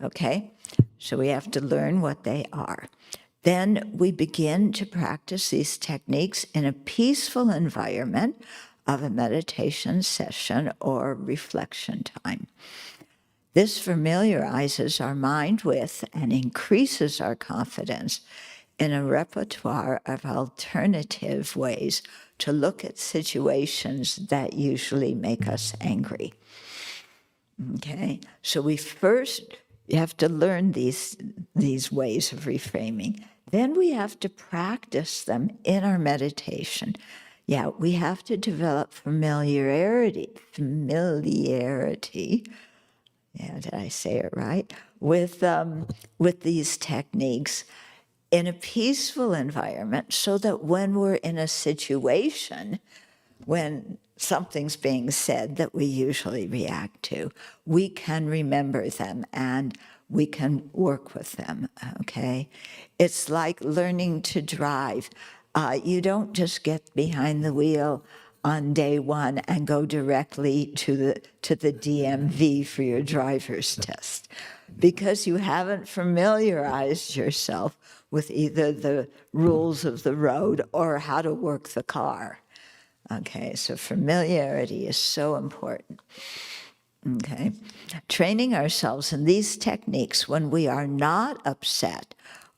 Okay? So we have to learn what they are. Then we begin to practice these techniques in a peaceful environment of a meditation session or reflection time. This familiarizes our mind with and increases our confidence in a repertoire of alternative ways to look at situations that usually make us angry. Okay, so we first have to learn these ways of reframing. Then we have to practice them in our meditation. Yeah, we have to develop familiarity. Yeah, did I say it right? With these techniques in a peaceful environment, so that when we're in a situation when something's being said that we usually react to, we can remember them and we can work with them, okay? It's like learning to drive. You don't just get behind the wheel on day one and go directly to the DMV for your driver's test, because you haven't familiarized yourself with either the rules of the road or how to work the car. Okay, so familiarity is so important. Okay, training ourselves in these techniques when we are not upset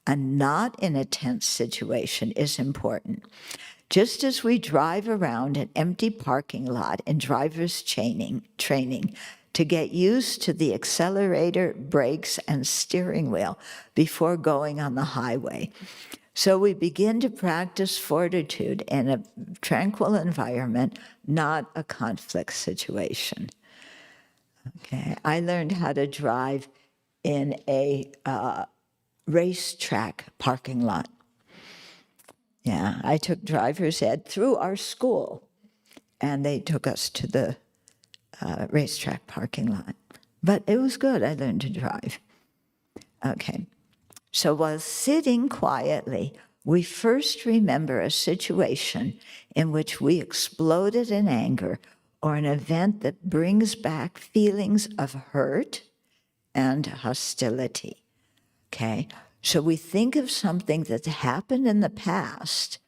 and not in a tense situation is important. Just as we drive around an empty parking lot in driver's training to get used to the accelerator, brakes, and steering wheel before going on the highway. So we begin to practice fortitude in a tranquil environment, not a conflict situation. Okay, I learned how to drive in a racetrack parking lot. Yeah, I took driver's ed through our school, and they took us to the racetrack parking lot. But it was good. I learned to drive. Okay, so while sitting quietly, we first remember a situation in which we exploded in anger or an event that brings back feelings of hurt and hostility. Okay, so we think of something that's happened in the past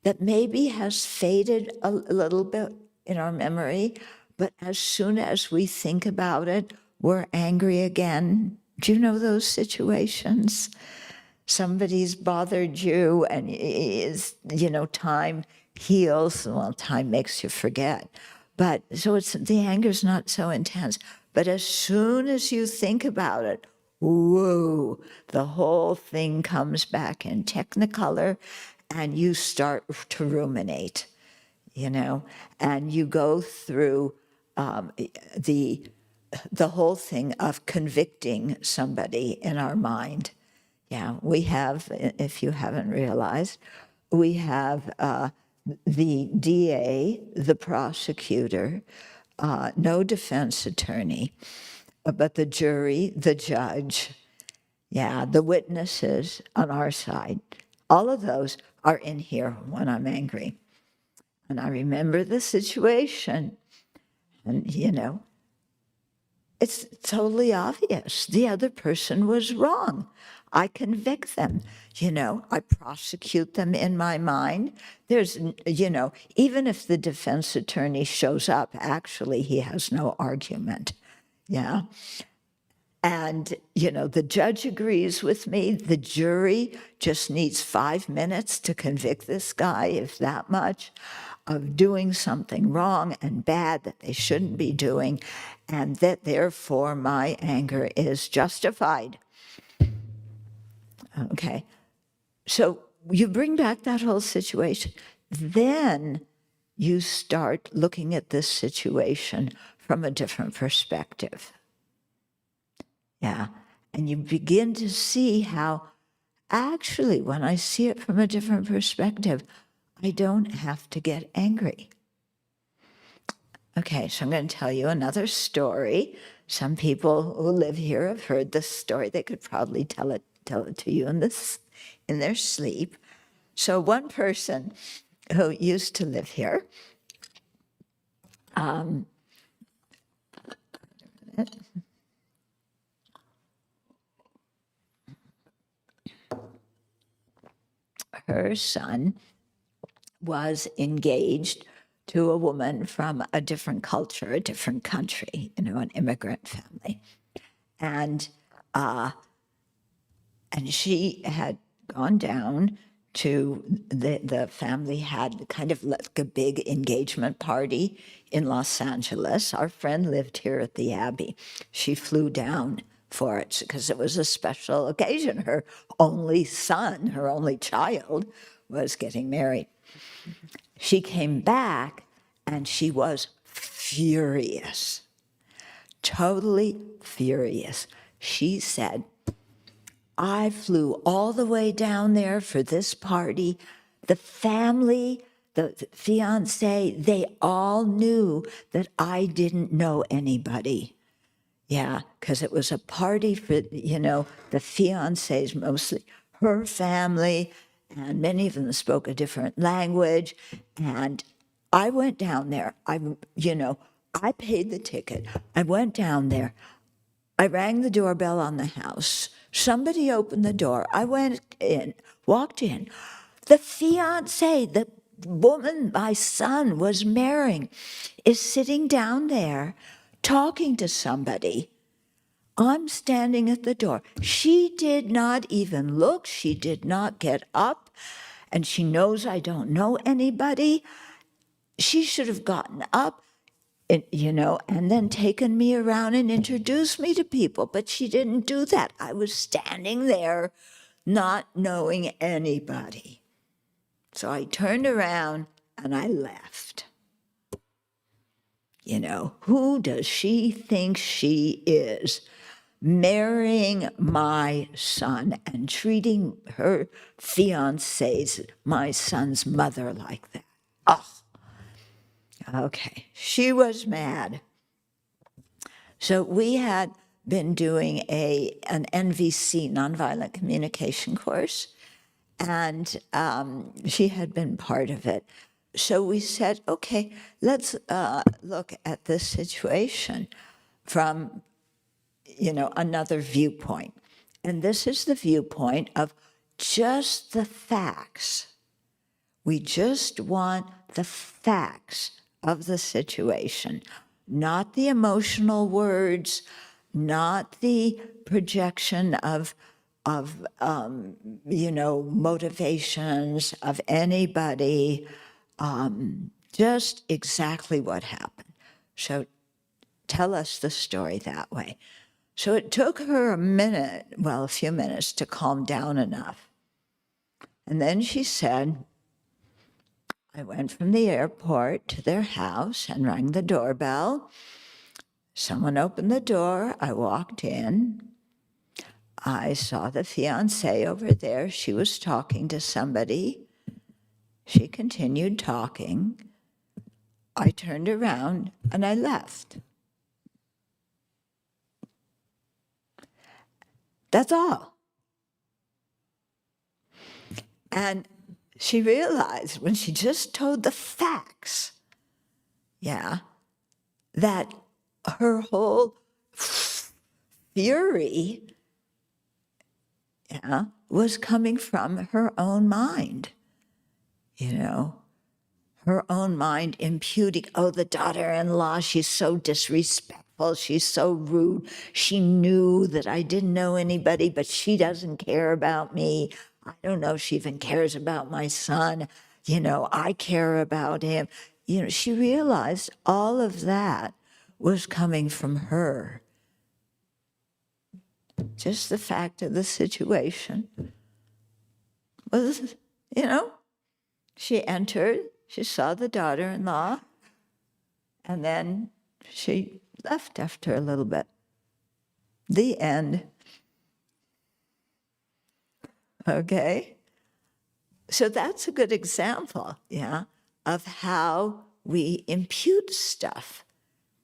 that maybe has faded a little bit in our memory, but as soon as we think about it, we're angry again. Do you know those situations? Somebody's bothered you and time heals. Well, time makes you forget. But so the anger's not so intense. But as soon as you think about it, whoa, the whole thing comes back in technicolor and you start to ruminate, and you go through the whole thing of convicting somebody in our mind. Yeah, we have, if you haven't realized, we have the DA, the prosecutor, no defense attorney, but the jury, the judge, the witnesses on our side. All of those are in here when I'm angry. And I remember the situation, and it's totally obvious. The other person was wrong. I convict them, I prosecute them in my mind. There's, even if the defense attorney shows up, actually he has no argument. Yeah. And, the judge agrees with me. The jury just needs 5 minutes to convict this guy, if that much, of doing something wrong and bad that they shouldn't be doing, and that therefore my anger is justified. Okay, so you bring back that whole situation. Then you start looking at this situation from a different perspective. Yeah, and you begin to see how actually when I see it from a different perspective, I don't have to get angry. Okay, so I'm going to tell you another story. Some people who live here have heard this story. They could probably tell it to you in their sleep. So one person who used to live here, her son was engaged to a woman from a different culture, a different country, an immigrant family. And she had gone down to the family had kind of like a big engagement party in Los Angeles. Our friend lived here at the Abbey. She flew down for it because it was a special occasion. Her only son, her only child, was getting married. She came back and she was furious, totally furious. She said, I flew all the way down there for this party. The family, the fiance, they all knew that I didn't know anybody. Yeah, because it was a party for, the fiance's mostly her family and many of them spoke a different language. And I went down there. I paid the ticket. I went down there. I rang the doorbell on the house. Somebody opened the door. I went in, walked in. The fiance, the woman my son was marrying, is sitting down there talking to somebody. I'm standing at the door. She did not even look. She did not get up. And she knows I don't know anybody. She should have gotten up, and then taken me around and introduced me to people. But she didn't do that. I was standing there not knowing anybody. So I turned around and I left. Who does she think she is? Marrying my son and treating her fiancé, my son's mother, like that. Oh, okay. She was mad. So we had been doing an NVC, nonviolent communication course, and she had been part of it. So we said, okay, let's look at this situation from another viewpoint. And this is the viewpoint of just the facts. We just want the facts of the situation, not the emotional words, not the projection of motivations of anybody, just exactly what happened. So tell us the story that way. So it took her a few minutes to calm down enough. And then she said, I went from the airport to their house and rang the doorbell. Someone opened the door. I walked in. I saw the fiancé over there. She was talking to somebody. She continued talking. I turned around and I left. That's all. And she realized when she just told the facts, that her whole fury, was coming from her own mind, her own mind imputing, the daughter-in-law, she's so disrespectful, she's so rude. She knew that I didn't know anybody, but she doesn't care about me. I don't know if she even cares about my son. I care about him. She realized all of that was coming from her. Just the fact of the situation was, she entered, she saw the daughter-in-law, and then she left after a little bit. The end. Okay? So that's a good example, of how we impute stuff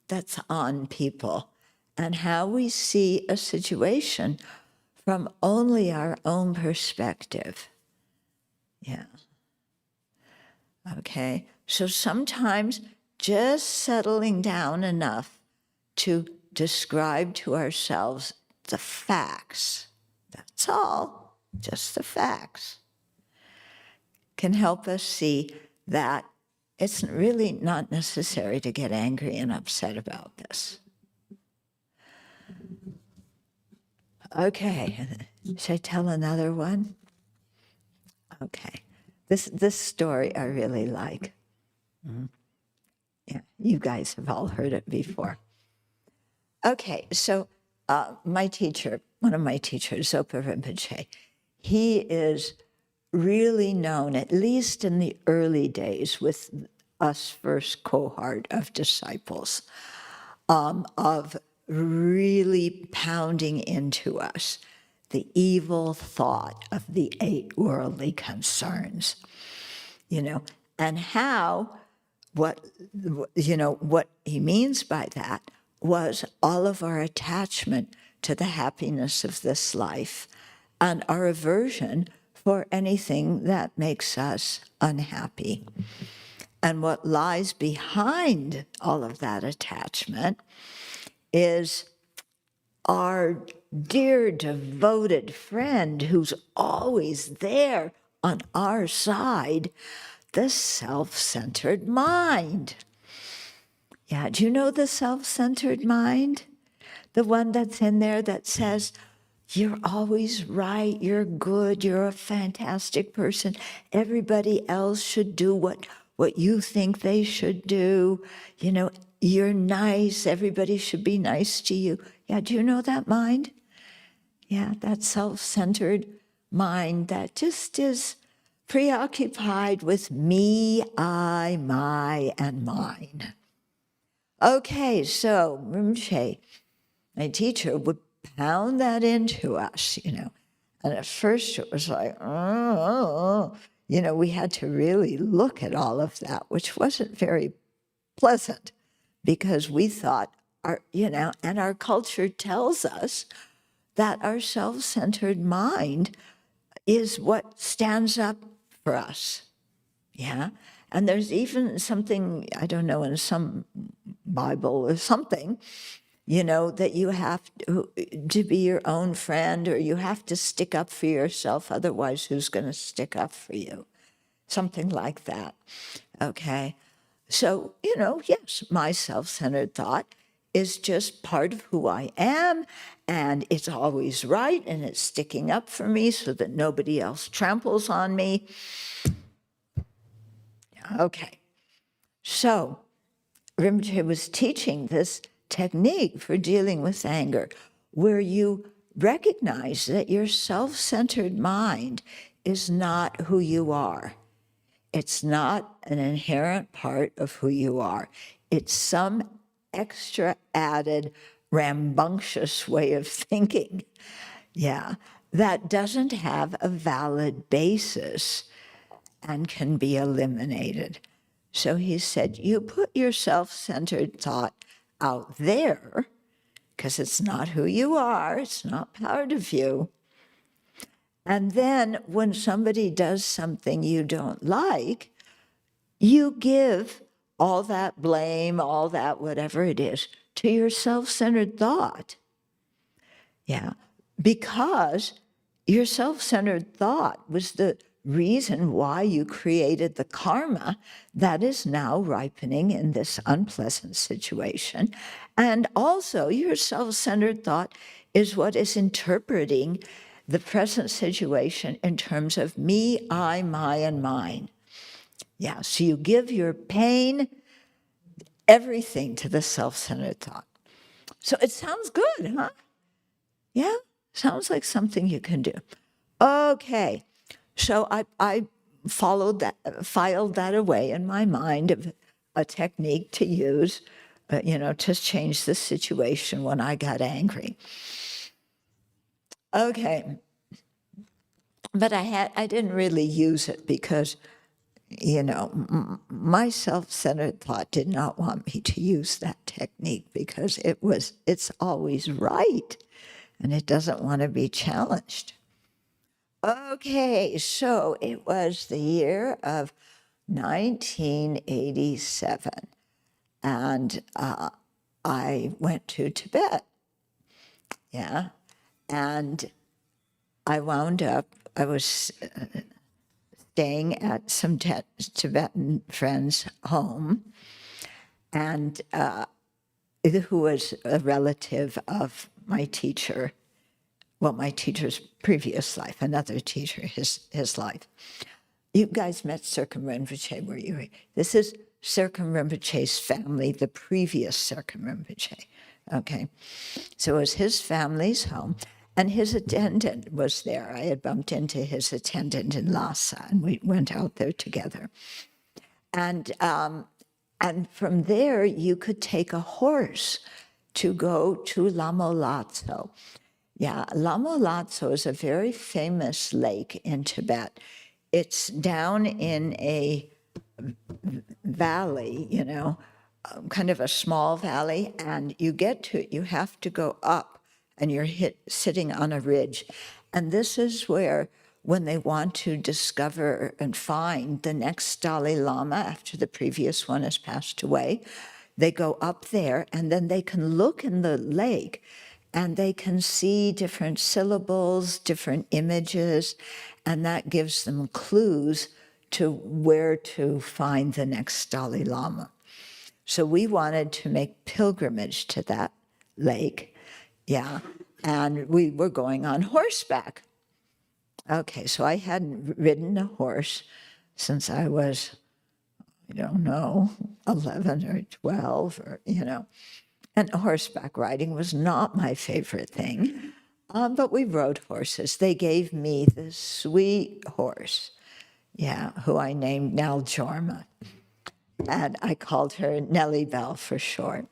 that's on people and how we see a situation from only our own perspective. Okay, so sometimes just settling down enough to describe to ourselves the facts, that's all, just the facts, can help us see that it's really not necessary to get angry and upset about this. Okay, should I tell another one? Okay, this story I really like. Yeah, you guys have all heard it before. Okay, so my teacher, one of my teachers, Zopa Rinpoche, he is really known, at least in the early days with us first cohort of disciples, of really pounding into us the evil thought of the 8 worldly concerns, and how, what he means by that was all of our attachment to the happiness of this life and our aversion for anything that makes us unhappy. And what lies behind all of that attachment is our dear devoted friend who's always there on our side, the self-centered mind. Yeah, do you know the self-centered mind? The one that's in there that says, you're always right, you're good, you're a fantastic person. Everybody else should do what you think they should do. You know, you're nice, everybody should be nice to you. Yeah, do you know that mind? Yeah, that self-centered mind that just is preoccupied with me, I, my, and mine. Okay, so Rinpoche, my teacher, would pound that into us, you know. And at first it was like, oh, you know, we had to really look at all of that, which wasn't very pleasant because we thought, and our culture tells us that our self-centered mind is what stands up for us. Yeah. And there's even something, I don't know, in some Bible or something, you know, that you have to be your own friend, or you have to stick up for yourself. Otherwise, who's going to stick up for you? Something like that. Okay. So, you know, yes, my self-centered thought is just part of who I am, and it's always right, and it's sticking up for me so that nobody else tramples on me. Okay. So Rinpoche was teaching this technique for dealing with anger, where you recognize that your self-centered mind is not who you are. It's not an inherent part of who you are. It's some extra added rambunctious way of thinking, yeah, that doesn't have a valid basis and can be eliminated. So he said, you put your self-centered thought out there, because it's not who you are, it's not part of you. And then when somebody does something you don't like, you give all that blame, all that whatever it is, to your self-centered thought. Yeah, because your self-centered thought was the reason why you created the karma that is now ripening in this unpleasant situation. And also your self-centered thought is what is interpreting the present situation in terms of me, I, my, and mine. Yeah, so you give your pain, everything to the self-centered thought. So it sounds good, huh? Yeah, sounds like something you can do. Okay, so I filed that away in my mind of a technique to use, to change the situation when I got angry. Okay, but I didn't really use it because, my self-centered thought did not want me to use that technique because it's always right, and it doesn't want to be challenged. Okay, so it was the year of 1987, and I went to Tibet. Yeah, and I was staying at some Tibetan friend's home, and who was a relative of my teacher. Well, my teacher's previous life, another teacher, his life. You guys met Serkam Rinpoche, were you? This is Serkam Rinpoche's family, the previous Serkam Rinpoche, okay? So it was his family's home, and his attendant was there. I had bumped into his attendant in Lhasa, and we went out there together. And from there, you could take a horse to go to Lamo Latso. Yeah, Lamo Latso is a very famous lake in Tibet. It's down in a valley, kind of a small valley, and you get to it, you have to go up, and you're sitting on a ridge. And this is where when they want to discover and find the next Dalai Lama after the previous one has passed away. They go up there, and then they can look in the lake, and they can see different syllables, different images, and that gives them clues to where to find the next Dalai Lama. So we wanted to make pilgrimage to that lake, yeah, and we were going on horseback. Okay, so I hadn't ridden a horse since I was, I don't know, 11 or 12 or, and horseback riding was not my favorite thing. But we rode horses. They gave me this sweet horse, yeah, who I named Nell Jorma. And I called her Nellie Bell for short.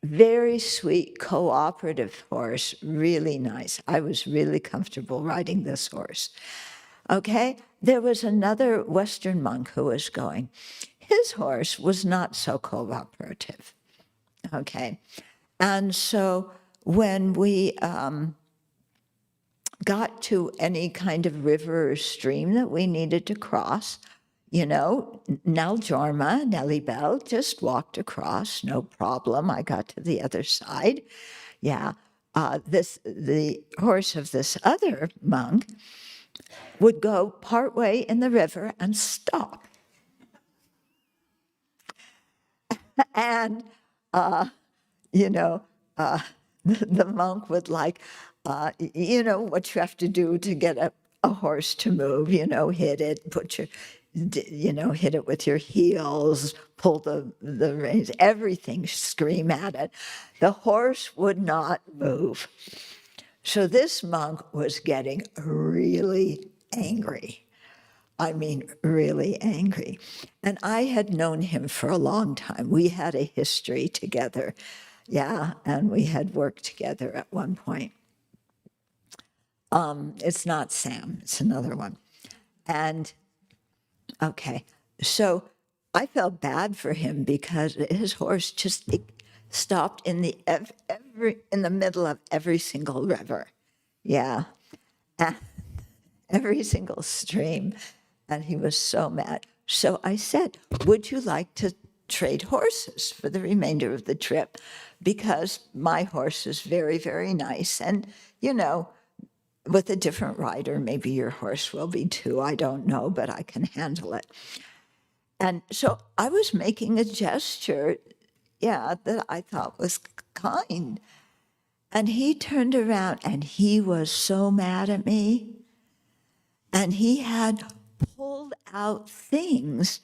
Very sweet, cooperative horse, really nice. I was really comfortable riding this horse. Okay, there was another Western monk who was going. His horse was not so cooperative. Okay, and so when we got to any kind of river or stream that we needed to cross, Nell Jorma, Nellie Bell, just walked across, no problem. I got to the other side. Yeah, the horse of this other monk would go partway in the river and stop. And, the monk would what you have to do to get a horse to move, hit it, hit it with your heels, pull the reins, everything, scream at it. The horse would not move. So this monk was getting really angry. I mean, really angry. And I had known him for a long time. We had a history together. Yeah, and we had worked together at one point. It's not Sam, it's another one. And, okay, so I felt bad for him because his horse just stopped in the middle of every single river. Yeah, every single stream. And he was so mad. So I said, would you like to trade horses for the remainder of the trip? Because my horse is very, very nice. And, with a different rider, maybe your horse will be too. I don't know, but I can handle it. And so I was making a gesture, that I thought was kind. And he turned around and he was so mad at me. And he had pulled out things,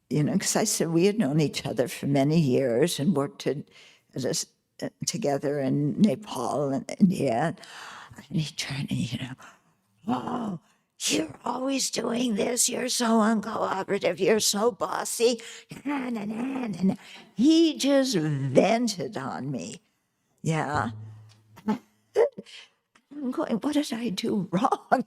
because I said we had known each other for many years and worked together in Nepal and India. And he turned and, oh, you're always doing this. You're so uncooperative. You're so bossy. And he just vented on me. Yeah. I'm going, what did I do wrong? I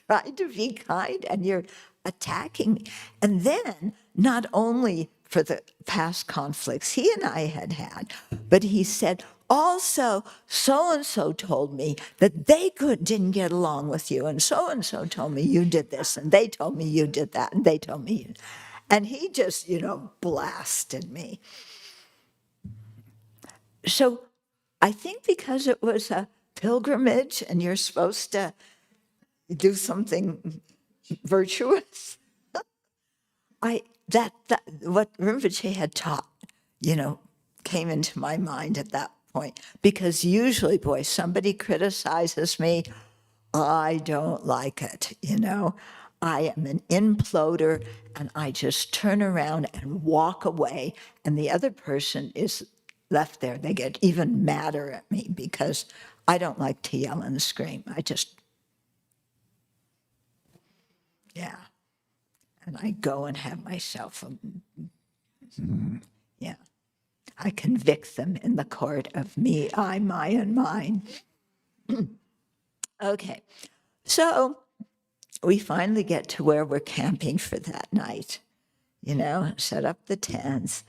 tried to be kind and you're attacking me. And then, not only for the past conflicts he and I had, but he said, also, so-and-so told me that they didn't get along with you, and so-and-so told me you did this, and they told me you did that, and they told me you. And he just, blasted me. So I think because it was a pilgrimage and you're supposed to do something virtuous, what Rinpoche had taught, came into my mind at that point. Because usually, boy, somebody criticizes me, I don't like it, I am an imploder, and I just turn around and walk away, and the other person is left there. They get even madder at me because I don't like to yell and scream. And I go and have myself I convict them in the court of me, I, my, and mine. Okay, so we finally get to where we're camping for that night, set up the tents,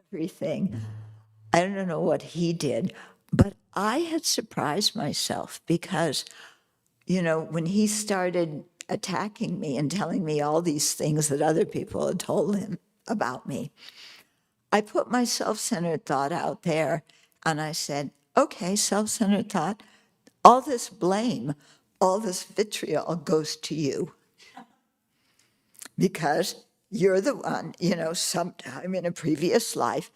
everything. I don't know what he did, but I had surprised myself because, when he started attacking me and telling me all these things that other people had told him about me, I put my self-centered thought out there and I said, okay, self-centered thought, all this blame, all this vitriol goes to you because you're the one, sometime in a previous life,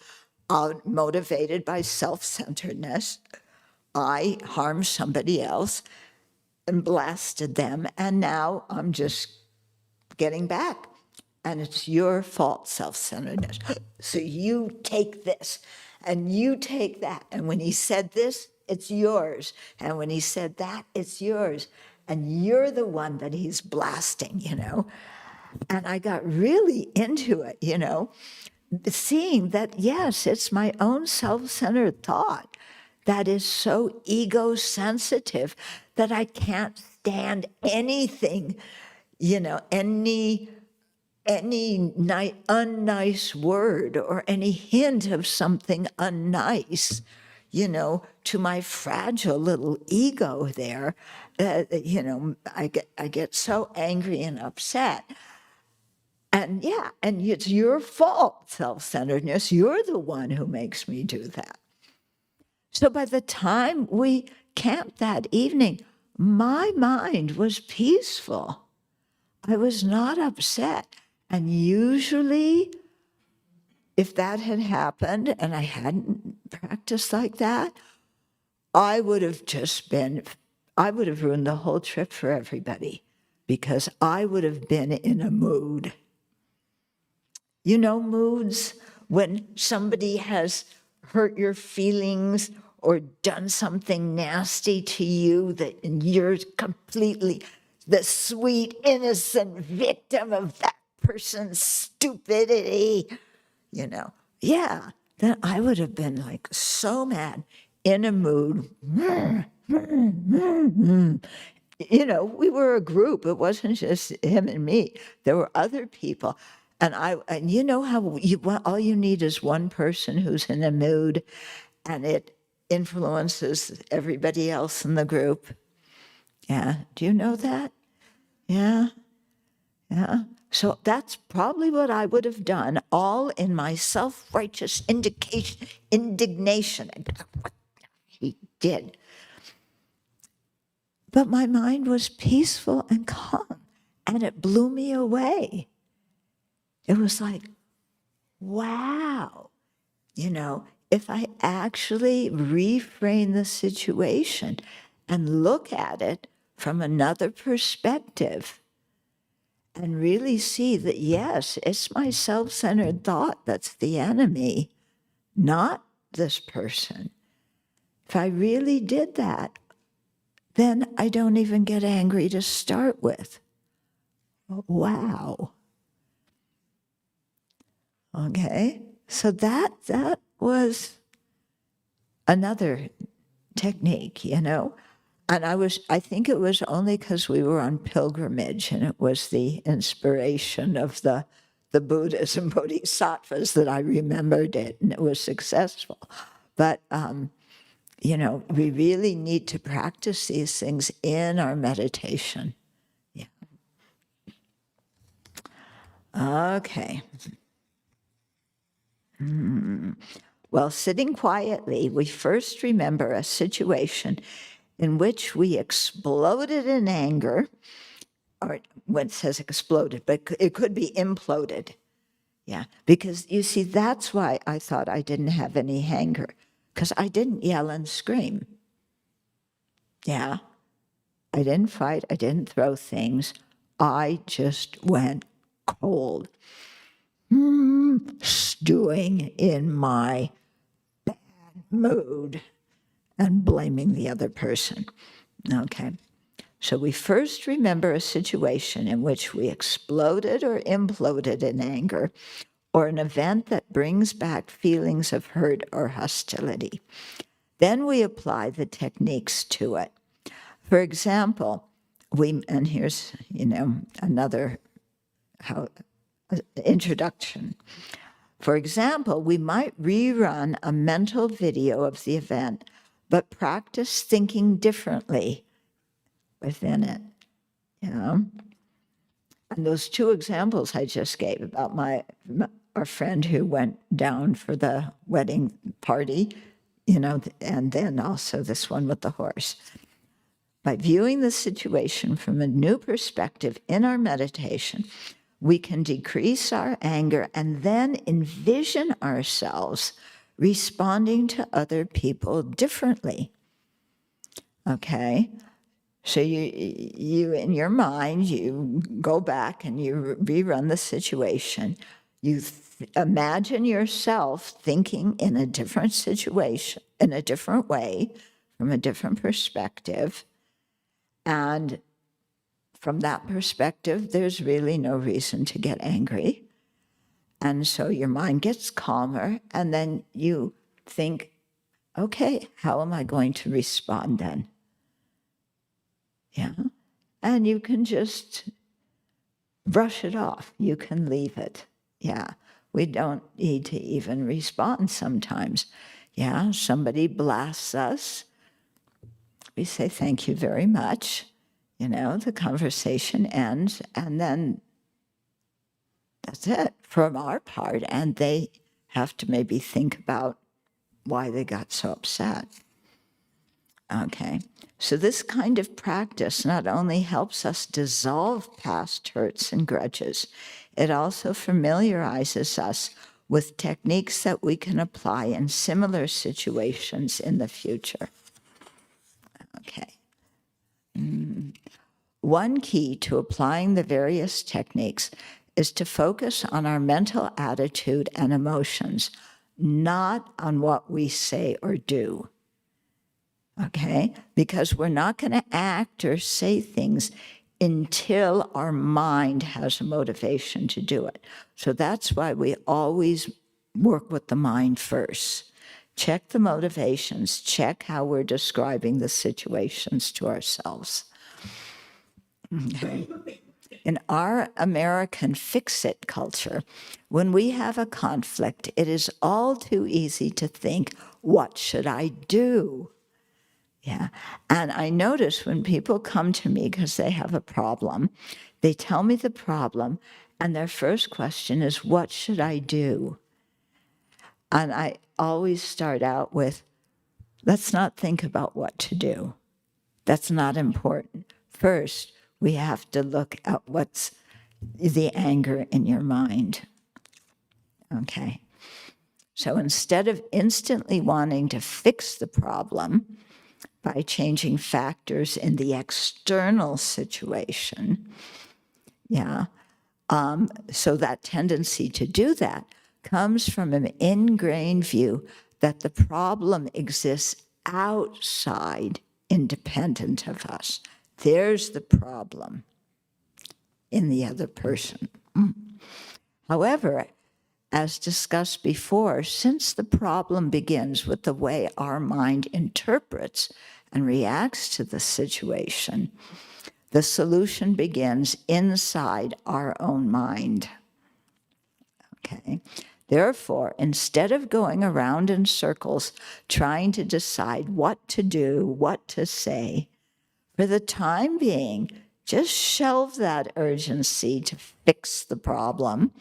motivated by self-centeredness, I harmed somebody else and blasted them, and now I'm just getting back. And it's your fault, self-centeredness. So you take this and you take that. And when he said this, it's yours. And when he said that, it's yours. And you're the one that he's blasting, And I got really into it, seeing that, yes, it's my own self-centered thought that is so ego-sensitive that I can't stand anything, any unnice word or any hint of something unnice, to my fragile little ego there. I get so angry and upset. And it's your fault, self-centeredness. You're the one who makes me do that. So by the time we camped that evening, my mind was peaceful. I was not upset. And usually, if that had happened and I hadn't practiced like that, I would have ruined the whole trip for everybody because I would have been in a mood. Moods when somebody has hurt your feelings or done something nasty to you that and you're completely the sweet, innocent victim of that person's stupidity, then I would have been like so mad, in a mood. We were a group. It wasn't just him and me. There were other people. And you know how all you need is one person who's in a mood and it influences everybody else in the group. Yeah. Do you know that? Yeah. Yeah. So that's probably what I would have done, all in my self-righteous indignation at what he did. But my mind was peaceful and calm, and it blew me away. It was like, wow, if I actually reframe the situation and look at it from another perspective and really see that, yes, it's my self-centered thought that's the enemy, not this person. If I really did that, then I don't even get angry to start with. Wow. Okay, so that was another technique, And I think it was only because we were on pilgrimage and it was the inspiration of the Buddhas and Bodhisattvas that I remembered it and it was successful. But, we really need to practice these things in our meditation. Yeah. Okay. While sitting quietly, we first remember a situation in which we exploded in anger, or when it says exploded, but it could be imploded. Yeah, because you see, that's why I thought I didn't have any anger, because I didn't yell and scream. Yeah, I didn't fight, I didn't throw things. I just went cold, stewing in my bad mood and blaming the other person. Okay. So we first remember a situation in which we exploded or imploded in anger, or an event that brings back feelings of hurt or hostility. Then we apply the techniques to it. For example, and here's, another introduction. For example, we might rerun a mental video of the event, but practice thinking differently within it. And those two examples I just gave about our friend who went down for the wedding party, and then also this one with the horse. By viewing the situation from a new perspective in our meditation, we can decrease our anger and then envision ourselves responding to other people differently. Okay? So you in your mind, you go back and you rerun the situation. You imagine yourself thinking in a different situation, in a different way, from a different perspective. And from that perspective, there's really no reason to get angry. And so your mind gets calmer, and then you think, okay, how am I going to respond then? Yeah. And you can just brush it off. You can leave it. Yeah. We don't need to even respond sometimes. Yeah. Somebody blasts us. We say, thank you very much. The conversation ends, and then that's it from our part. And they have to maybe think about why they got so upset. Okay. So this kind of practice not only helps us dissolve past hurts and grudges, it also familiarizes us with techniques that we can apply in similar situations in the future. Okay. One key to applying the various techniques is to focus on our mental attitude and emotions, not on what we say or do. Okay? Because we're not going to act or say things until our mind has a motivation to do it. So that's why we always work with the mind first. Check the motivations, check how we're describing the situations to ourselves. Okay. In our American fix-it culture, when we have a conflict, it is all too easy to think, what should I do? Yeah. And I notice when people come to me because they have a problem, they tell me the problem, and their first question is, what should I do? And I always start out with, let's not think about what to do. That's not important. First, we have to look at what's the anger in your mind. Okay. So instead of instantly wanting to fix the problem by changing factors in the external situation, so that tendency to do that comes from an ingrained view that the problem exists outside, independent of us. There's the problem in the other person. However, as discussed before, since the problem begins with the way our mind interprets and reacts to the situation, the solution begins inside our own mind. Okay. Therefore, instead of going around in circles trying to decide what to do, what to say, for the time being, just shelve that urgency to fix the problem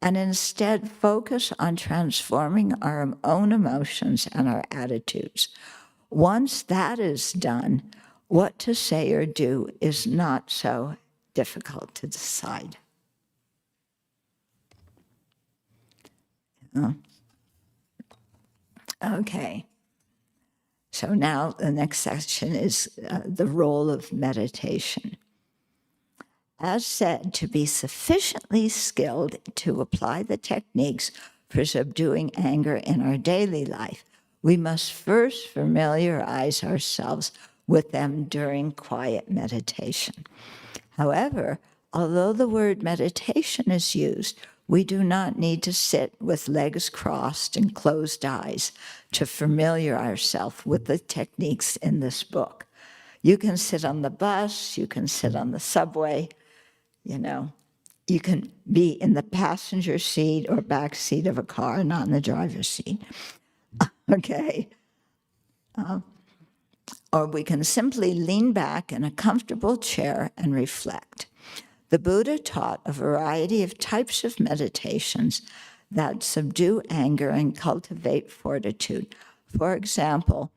and instead focus on transforming our own emotions and our attitudes. Once that is done, what to say or do is not so difficult to decide. Okay. So now the next section is the role of meditation. As said, to be sufficiently skilled to apply the techniques for subduing anger in our daily life, we must first familiarize ourselves with them during quiet meditation. However, although the word meditation is used, we do not need to sit with legs crossed and closed eyes to familiarize ourselves with the techniques in this book. You can sit on the bus, you can sit on the subway, you can be in the passenger seat or back seat of a car, not in the driver's seat. Okay. or we can simply lean back in a comfortable chair and reflect. The Buddha taught a variety of types of meditations that subdue anger and cultivate fortitude. For example,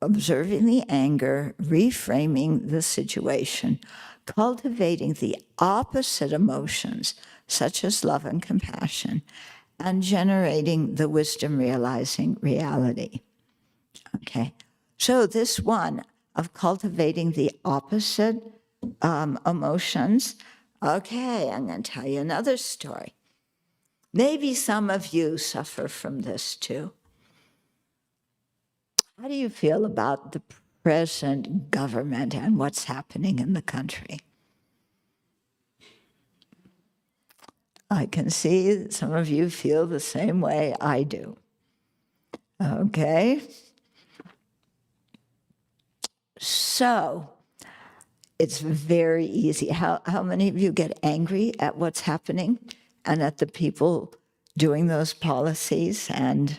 observing the anger, reframing the situation, cultivating the opposite emotions, such as love and compassion, and generating the wisdom realizing reality. Okay, so this one of cultivating the opposite emotions. Okay, I'm going to tell you another story. Maybe some of you suffer from this too. How do you feel about the present government and what's happening in the country? I can see that some of you feel the same way I do. Okay? So, it's very easy. How many of you get angry at what's happening and at the people doing those policies and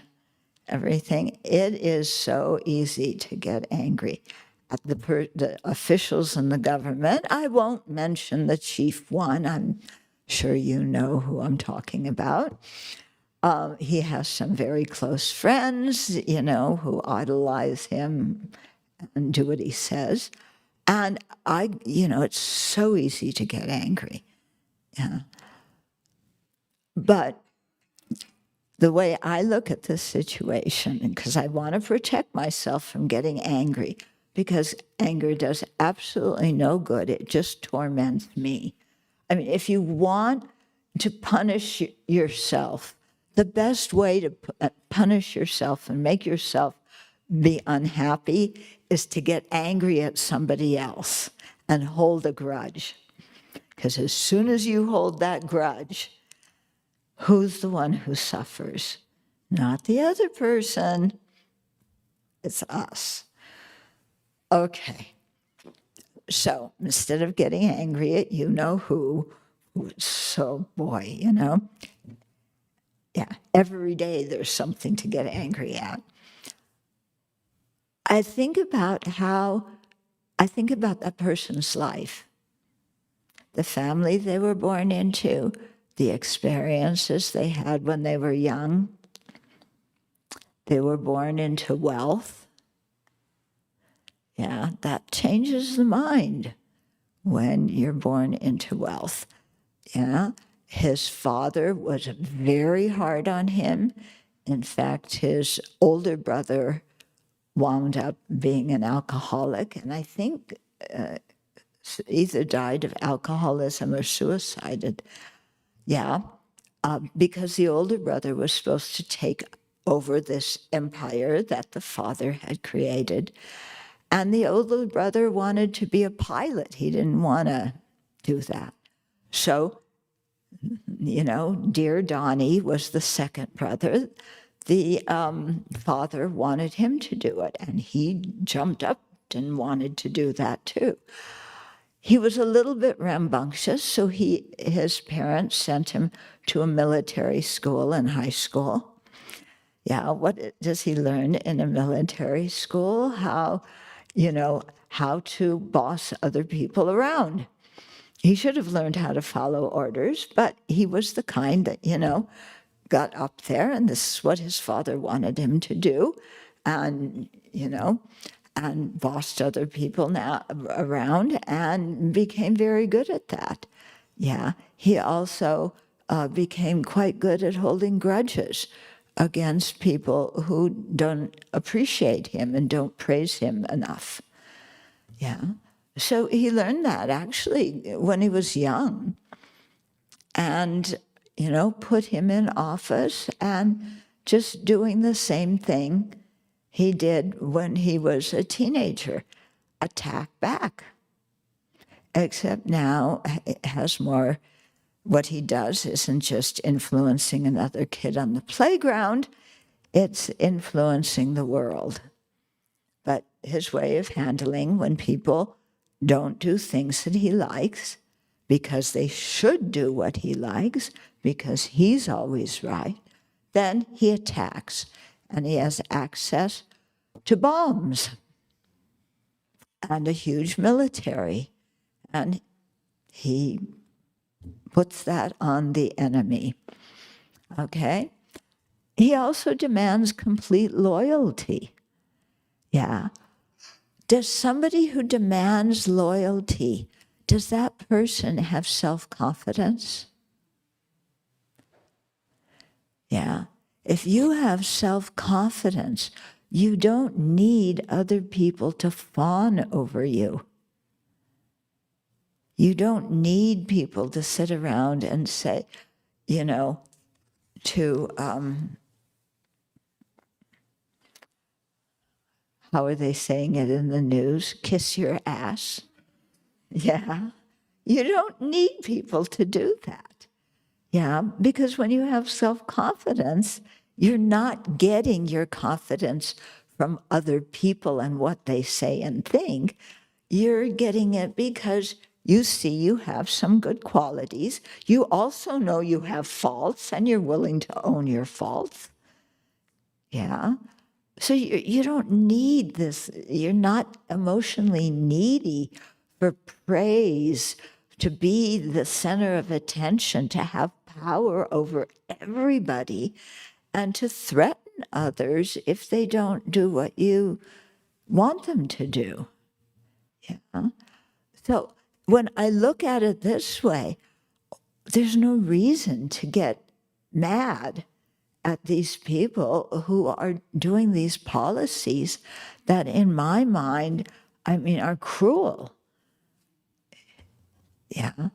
everything? It is so easy to get angry at the officials in the government. I won't mention the chief one. I'm sure you know who I'm talking about. He has some very close friends, who idolize him and do what he says. And it's so easy to get angry. Yeah. But the way I look at this situation, because I want to protect myself from getting angry, because anger does absolutely no good. It just torments me. I mean, if you want to punish yourself, the best way to punish yourself and make yourself be unhappy is to get angry at somebody else and hold a grudge. Because as soon as you hold that grudge, who's the one who suffers? Not the other person, it's us. Okay, so instead of getting angry at who, so boy, yeah, every day there's something to get angry at. I think about that person's life, the family they were born into, the experiences they had when they were young. They were born into wealth. Yeah, that changes the mind when you're born into wealth. Yeah, his father was very hard on him. In fact, his older brother wound up being an alcoholic, and I think either died of alcoholism or suicided. Yeah, because the older brother was supposed to take over this empire that the father had created. And the older brother wanted to be a pilot. He didn't want to do that. So, dear Donnie was the second brother. The father wanted him to do it, and he jumped up and wanted to do that too. He was a little bit rambunctious, so his parents sent him to a military school and high school. Yeah, what does he learn in a military school? How to boss other people around. He should have learned how to follow orders, but he was the kind that, got up there, and this is what his father wanted him to do, and, and bossed other people around and became very good at that. Yeah, he also became quite good at holding grudges against people who don't appreciate him and don't praise him enough. Yeah, so he learned that actually when he was young, and put him in office and just doing the same thing he did when he was a teenager, attack back. Except now it has more, what he does isn't just influencing another kid on the playground, it's influencing the world. But his way of handling when people don't do things that he likes, because they should do what he likes, because he's always right, then he attacks, and he has access to bombs. and a huge military. And he puts that on the enemy. Okay? He also demands complete loyalty. Yeah. Does somebody who demands loyalty, does that person have self-confidence? Yeah. If you have self-confidence, you don't need other people to fawn over you. You don't need people to sit around and say, you know, to, how are they saying it in the news? Kiss your ass. Yeah. You don't need people to do that. Yeah, because when you have self-confidence, you're not getting your confidence from other people and what they say and think. You're getting it because you see you have some good qualities. You also know you have faults and you're willing to own your faults. Yeah. So you don't need this. You're not emotionally needy for praise, to be the center of attention, to have power over everybody, and to threaten others if they don't do what you want them to do. Yeah. So when I look at it this way, there's no reason to get mad at these people who are doing these policies that, in my mind, I mean, are cruel. Yeah.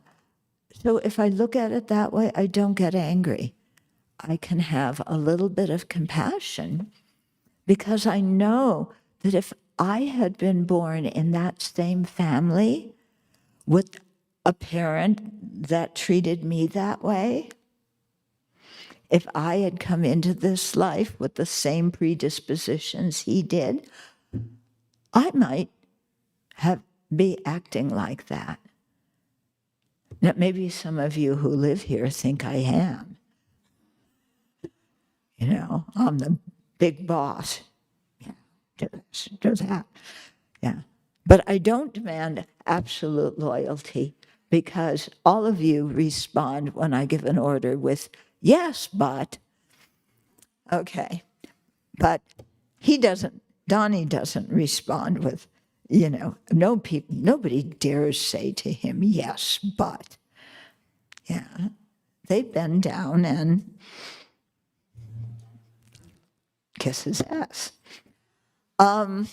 So if I look at it that way, I don't get angry. I can have a little bit of compassion because I know that if I had been born in that same family with a parent that treated me that way, if I had come into this life with the same predispositions he did, I might be acting like that. Now, maybe some of you who live here think I am. You know, I'm the big boss. Yeah, do this, do that. Yeah. But I don't demand absolute loyalty because all of you respond when I give an order with, yes, but. Okay. But Donnie doesn't respond with, you know, nobody dares say to him, yes, but. Yeah. They bend down and kiss his ass. And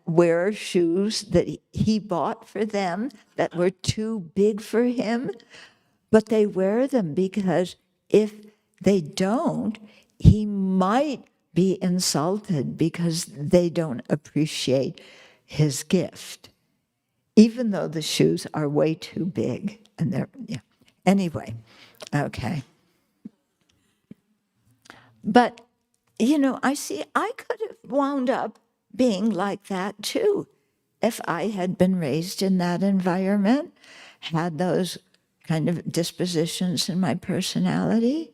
wear shoes that he bought for them that were too big for him. But they wear them because if they don't, he might be insulted because they don't appreciate his gift, even though the shoes are way too big. And they're, yeah. Anyway, okay. But, you know, I could have wound up being like that too if I had been raised in that environment, had those kind of dispositions in my personality.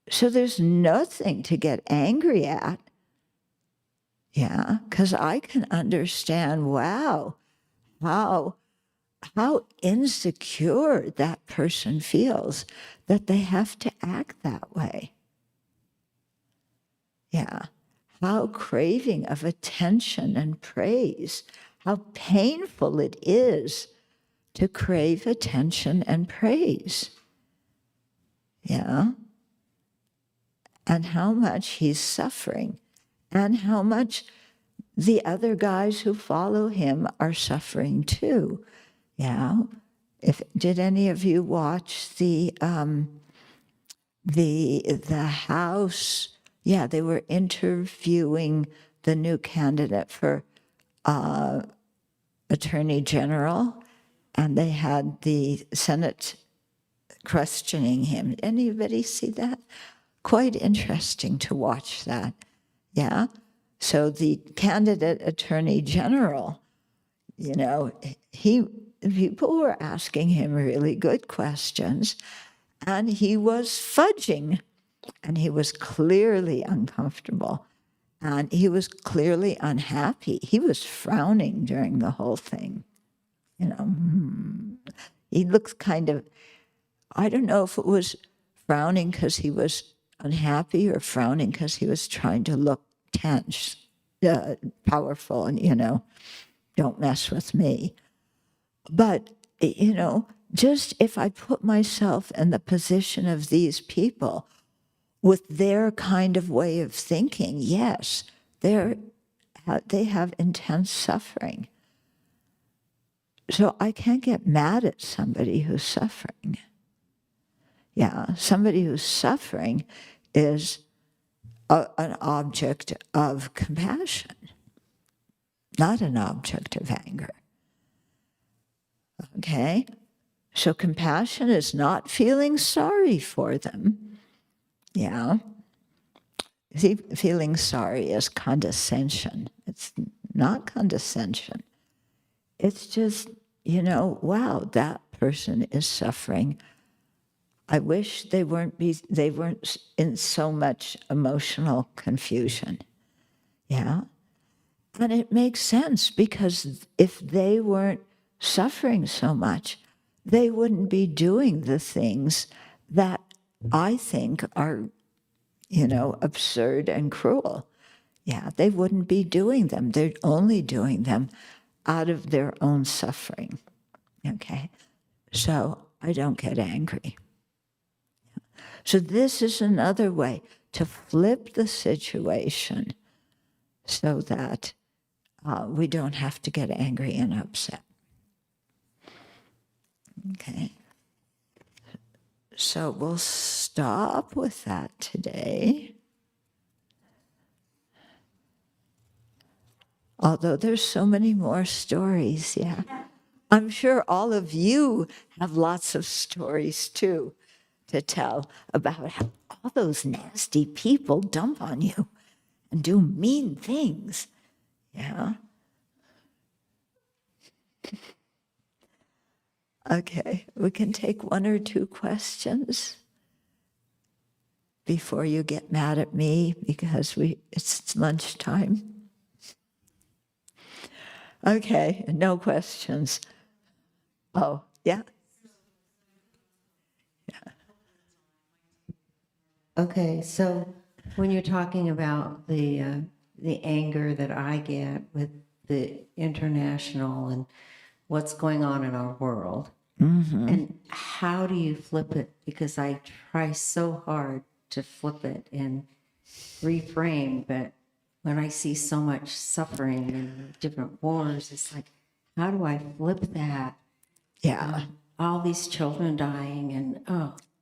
So there's nothing to get angry at. Yeah, because I can understand, wow, how insecure that person feels that they have to act that way. Yeah, how craving of attention and praise, how painful it is to crave attention and praise. Yeah. And how much he's suffering, and how much the other guys who follow him are suffering too. Yeah. Did any of you watch the House? Yeah, they were interviewing the new candidate for Attorney General, and they had the Senate questioning him. Anybody see that? Quite interesting to watch that. Yeah. So the candidate Attorney General, you know, people were asking him really good questions, and he was fudging, and he was clearly uncomfortable. And he was clearly unhappy. He was frowning during the whole thing. You know, he looks kind of, I don't know if it was frowning because he was unhappy or frowning because he was trying to look tense, powerful, and, don't mess with me. But, just if I put myself in the position of these people with their kind of way of thinking, yes, they have intense suffering. So I can't get mad at somebody who's suffering. Yeah, somebody who's suffering is an object of compassion, not an object of anger. Okay? So compassion is not feeling sorry for them. Yeah. See, feeling sorry is condescension. It's not condescension. It's just, wow, that person is suffering. I wish they weren't in so much emotional confusion. Yeah. And it makes sense, because if they weren't suffering so much, they wouldn't be doing the things that I think are, absurd and cruel. Yeah, they wouldn't be doing them. They're only doing them out of their own suffering. Okay? So I don't get angry. So this is another way to flip the situation so that we don't have to get angry and upset. Okay. So we'll stop with that today. Although there's so many more stories, yeah. I'm sure all of you have lots of stories too to tell about how all those nasty people dump on you and do mean things. Yeah. Okay, we can take one or two questions before you get mad at me because it's lunchtime. Okay, no questions. Oh, yeah. Okay, so when you're talking about the anger that I get with the international and what's going on in our world, and how do you flip it? Because I try so hard to flip it and reframe, but when I see so much suffering and different wars, it's like, how do I flip that? Yeah. All these children dying, and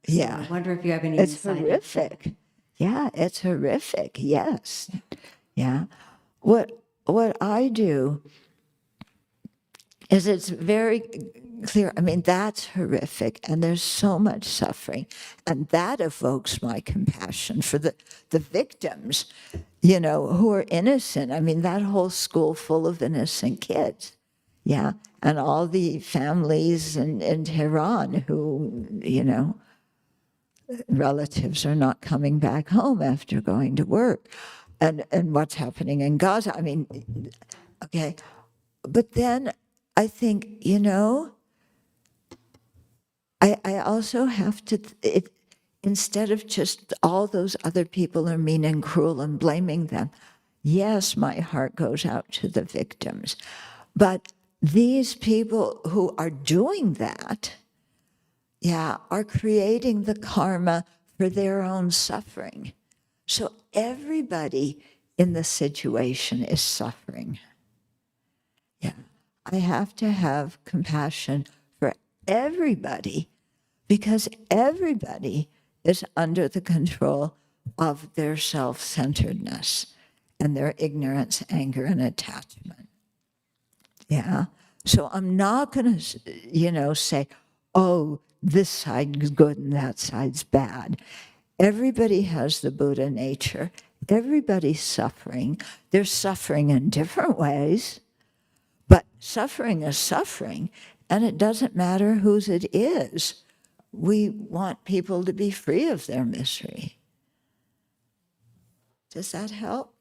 Yeah. I wonder if you have any It's insight. horrific. Yeah, it's horrific. Yes. Yeah. What I do is it's very clear. I mean, that's horrific, and there's so much suffering, and that evokes my compassion for the victims, who are innocent. I mean, that whole school full of innocent kids. Yeah. And all the families in Tehran who, relatives are not coming back home after going to work, and what's happening in Gaza. I mean, okay. But then I think, I also have to, instead of just all those other people are mean and cruel and blaming them, yes, my heart goes out to the victims. But these people who are doing that, are creating the karma for their own suffering. So everybody in the situation is suffering. Yeah. I have to have compassion for everybody, because everybody is under the control of their self-centeredness and their ignorance, anger, and attachment. Yeah. So I'm not going to, say, oh, this side is good and that side's bad. Everybody has the Buddha nature. Everybody's suffering. They're suffering in different ways, but suffering is suffering, and it doesn't matter whose it is. We want people to be free of their misery. Does that help?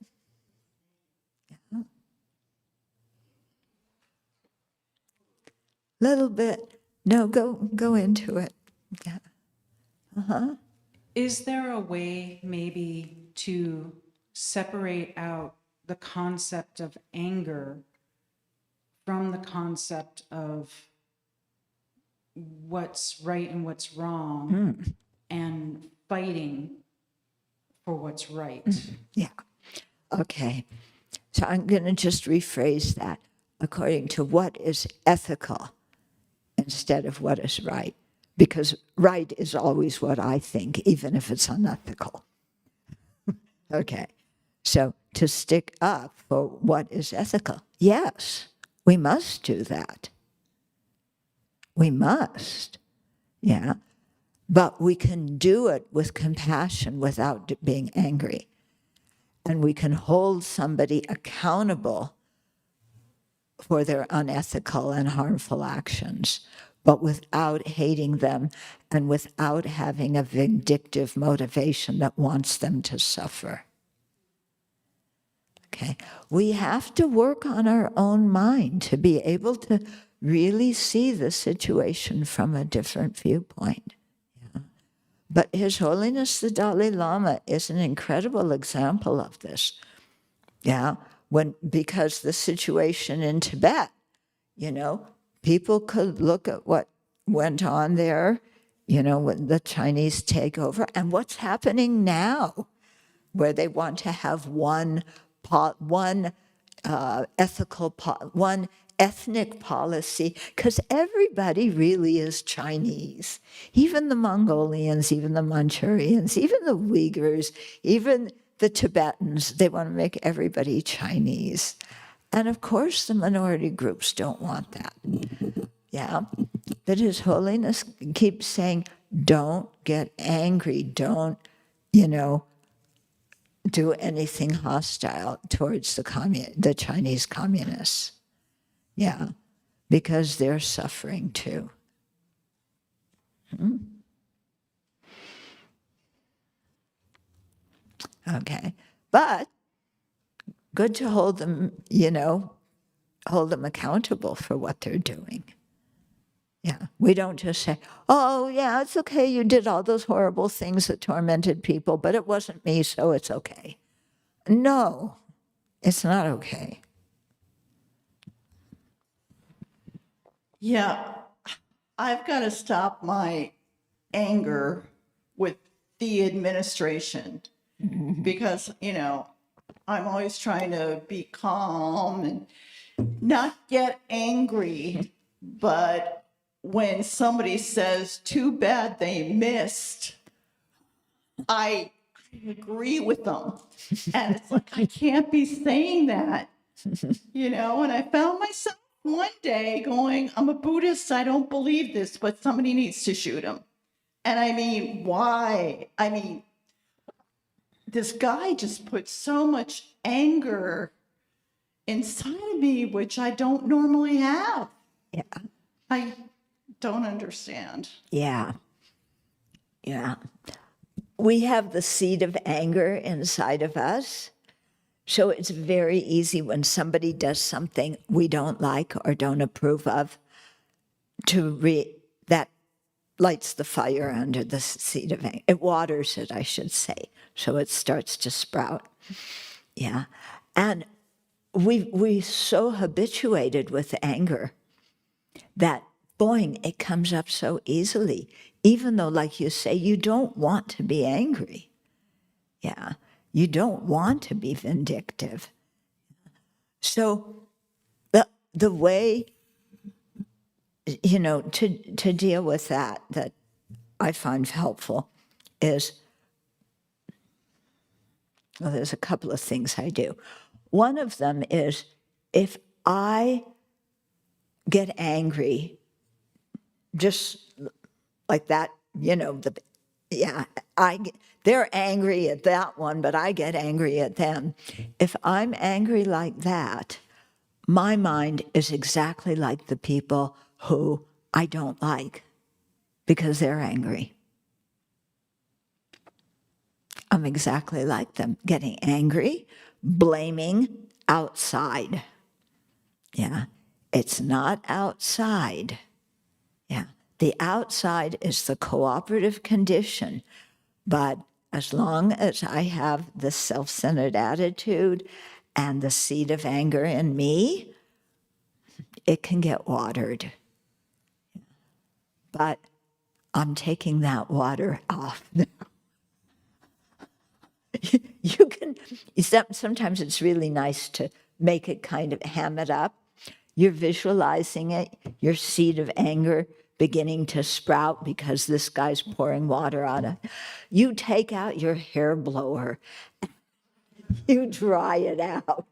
little bit. No, go into it. Yeah. Is there a way maybe to separate out the concept of anger from the concept of what's right and what's wrong and fighting for what's right? Yeah. Okay. So I'm going to just rephrase that according to what is ethical instead of what is right. Because right is always what I think, even if it's unethical. Okay. So to stick up for what is ethical, yes, we must do that. We must. Yeah. But we can do it with compassion without being angry. And we can hold somebody accountable for their unethical and harmful actions, but without hating them and without having a vindictive motivation that wants them to suffer. Okay? We have to work on our own mind to be able to really see the situation from a different viewpoint. Yeah. But His Holiness the Dalai Lama is an incredible example of this. Yeah, because the situation in Tibet, people could look at what went on there, when the Chinese takeover, and what's happening now, where they want to have one ethnic policy, because everybody really is Chinese. Even the Mongolians, even the Manchurians, even the Uyghurs, even the Tibetans, they want to make everybody Chinese. And of course, the minority groups don't want that. Yeah. But His Holiness keeps saying, don't get angry. Don't, do anything hostile towards the Chinese communists. Yeah. Because they're suffering too. Okay. But good to hold them, hold them accountable for what they're doing. Yeah. We don't just say, oh, yeah, it's okay. You did all those horrible things that tormented people, but it wasn't me, so it's okay. No, it's not okay. Yeah, I've got to stop my anger with the administration because, I'm always trying to be calm and not get angry. But when somebody says, too bad they missed, I agree with them. And it's like, I can't be saying that, and I found myself one day going, I'm a Buddhist, I don't believe this, but somebody needs to shoot him. And I mean, why? I mean, this guy just put so much anger inside of me, which I don't normally have. Yeah. I don't understand. Yeah. Yeah. We have the seed of anger inside of us. So it's very easy when somebody does something we don't like or don't approve of that lights the fire under the seed of anger. It waters it, I should say, so it starts to sprout. Yeah. And we so habituated with anger that, boing, it comes up so easily, even though, like you say, you don't want to be angry. Yeah. You don't want to be vindictive. So the way, to deal with that I find helpful is, well, there's a couple of things I do. One of them is if I get angry, just like that, they're angry at that one, but I get angry at them. If I'm angry like that, my mind is exactly like the people who I don't like because they're angry. I'm exactly like them, getting angry, blaming outside. Yeah, it's not outside. The outside is the cooperative condition, but as long as I have the self-centered attitude and the seed of anger in me, it can get watered. But I'm taking that water off now. You can, sometimes it's really nice to make it kind of ham it up. You're visualizing it, your seed of anger beginning to sprout because this guy's pouring water on it. You take out your hair blower, you dry it out.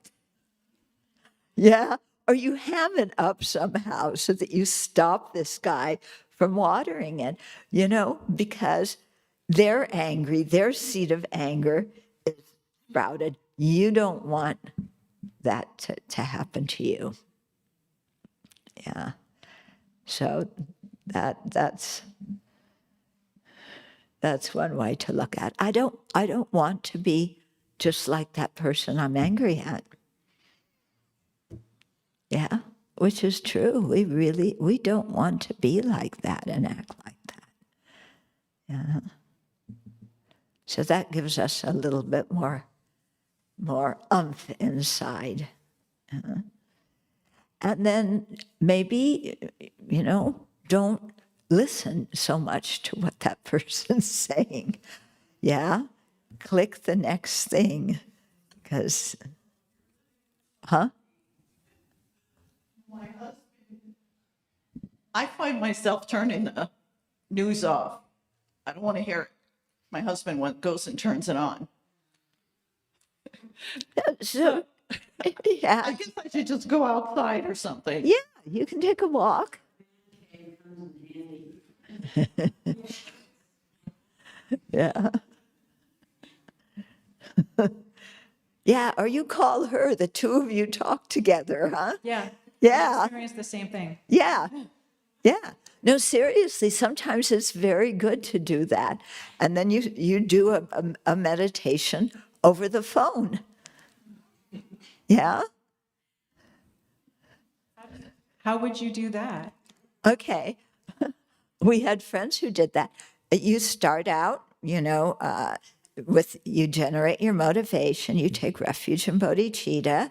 Yeah? Or you ham it up somehow so that you stop this guy from watering it, because they're angry, their seed of anger is sprouted. You don't want that to happen to you. Yeah. So that's one way to look at it. I don't want to be just like that person I'm angry at. Yeah, which is true. We don't want to be like that and act like that. Yeah. So that gives us a little bit more oomph inside. And then maybe, don't listen so much to what that person's saying. Yeah? Click the next thing. Because, My husband, I find myself turning the news off. I don't want to hear it. My husband goes and turns it on. So, yeah. I guess I should just go outside or something. Yeah, you can take a walk. Yeah. Yeah, or you call her, the two of you talk together, huh? Yeah. Yeah. I experienced the same thing. Yeah. Yeah. No, seriously, sometimes it's very good to do that. And then you do a meditation over the phone. Yeah? How would you do that? Okay. We had friends who did that. You start out, you generate your motivation. You take refuge in bodhicitta,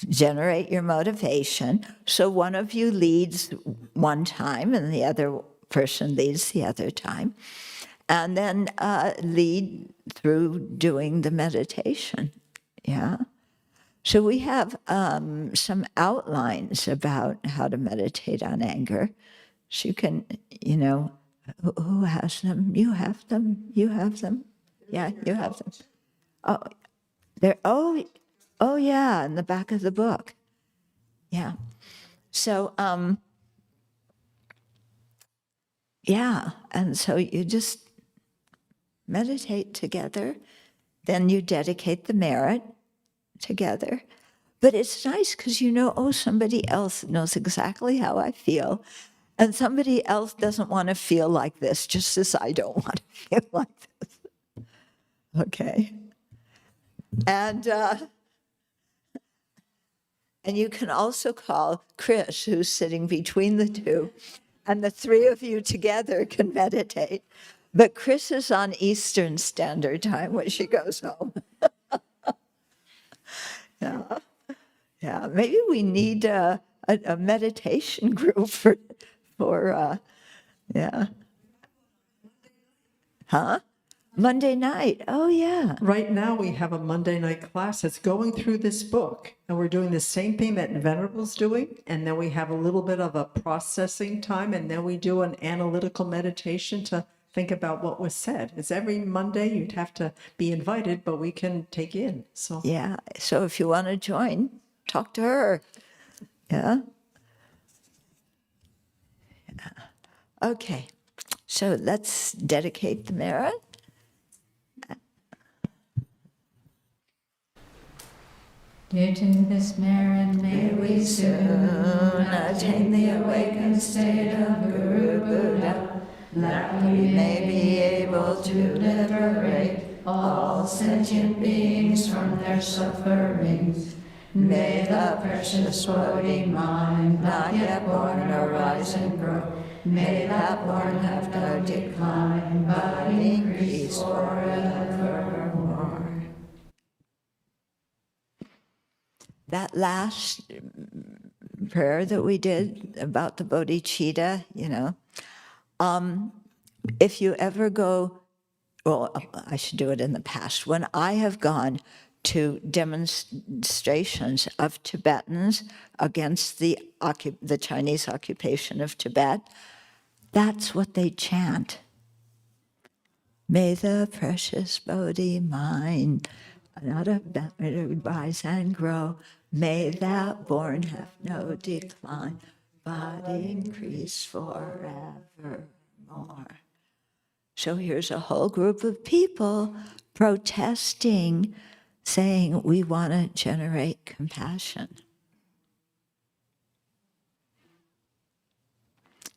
generate your motivation. So one of you leads one time and the other person leads the other time. And then lead through doing the meditation. Yeah. So we have some outlines about how to meditate on anger. So you can, who has them? You have them? You have them? Yeah, you have them. Oh, they're, oh yeah, in the back of the book. Yeah. So, yeah, and so you just meditate together, then you dedicate the merit together. But it's nice because somebody else knows exactly how I feel, and somebody else doesn't want to feel like this, just as I don't want to feel like this. Okay. And you can also call Chris, who's sitting between the two, and the three of you together can meditate. But Chris is on Eastern Standard Time when she goes home. Yeah. Yeah, maybe we need a meditation group for yeah. Huh? Monday night. Oh, yeah. Right now, we have a Monday night class that's going through this book, and we're doing the same thing that Venerable's doing, and then we have a little bit of a processing time, and then we do an analytical meditation to think about what was said. It's every Monday. You'd have to be invited, but we can take in. So Yeah. So if you want to join, talk to her. Yeah. Okay. So let's dedicate the merit. Due to this merit, may we soon attain the awakened state of Guru Buddha, that we may be able to liberate all sentient beings from their sufferings, May the precious Bodhi mind, not yet born, arise and grow. May that born have no decline, but increase forevermore. That last prayer that we did about the bodhicitta, if you ever go, well, I should do it in the past. When I have gone to demonstrations of Tibetans against the Chinese occupation of Tibet, that's what they chant. May the precious Bodhi mind not rise and grow. May that born have no decline, but increase forevermore. So here's a whole group of people protesting, saying, we want to generate compassion.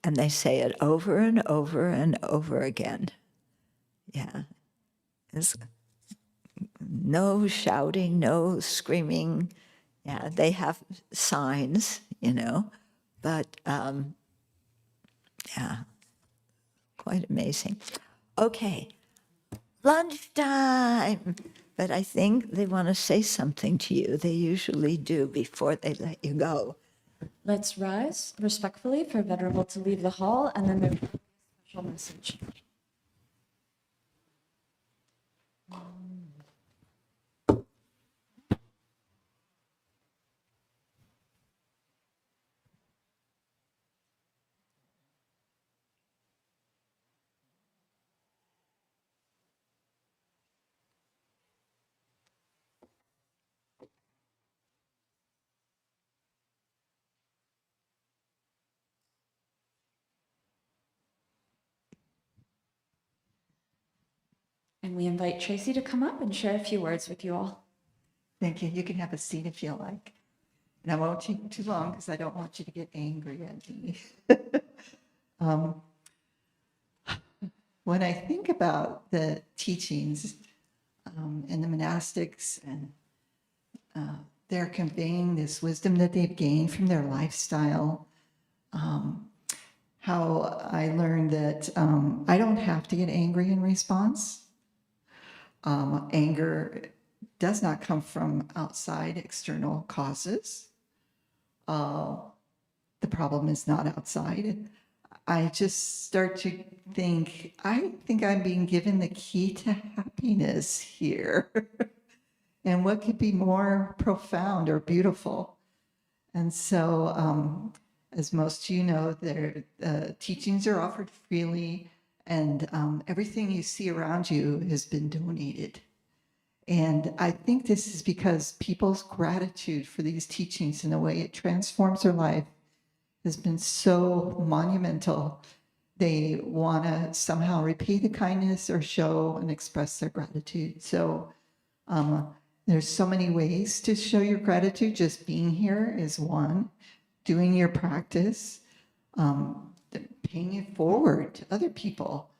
And they say it over and over and over again. Yeah. It's no shouting, no screaming. Yeah, they have signs, but yeah, quite amazing. Okay, lunchtime. But I think they want to say something to you. They usually do before they let you go. Let's rise respectfully for Venerable to leave the hall, and then there's a special message. And we invite Tracy to come up and share a few words with you all. Thank you. You can have a seat if you like. And I won't take too long because I don't want you to get angry at me. When I think about the teachings and the monastics, and they're conveying this wisdom that they've gained from their lifestyle, how I learned that I don't have to get angry in response. Anger does not come from outside external causes. The problem is not outside. I just start to think, I think I'm being given the key to happiness here. And what could be more profound or beautiful? And so, as most of you know, their teachings are offered freely, and everything you see around you has been donated. And I think this is because people's gratitude for these teachings and the way it transforms their life has been so monumental. They want to somehow repay the kindness or show and express their gratitude. So there's so many ways to show your gratitude. Just being here is one. Doing your practice, paying it forward to other people,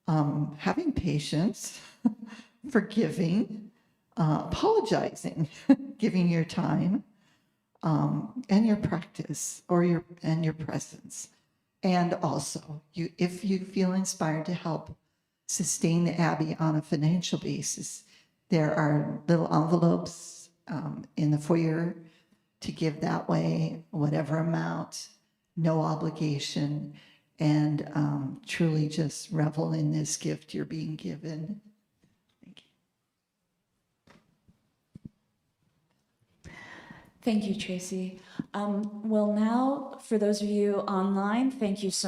having patience, forgiving, apologizing, giving your time, and your practice or your presence. And also, if you feel inspired to help sustain the Abbey on a financial basis, there are little envelopes in the foyer to give that way, whatever amount, no obligation, and truly just revel in this gift you're being given. Thank you. Thank you, Tracy. Well, now, for those of you online, thank you so much.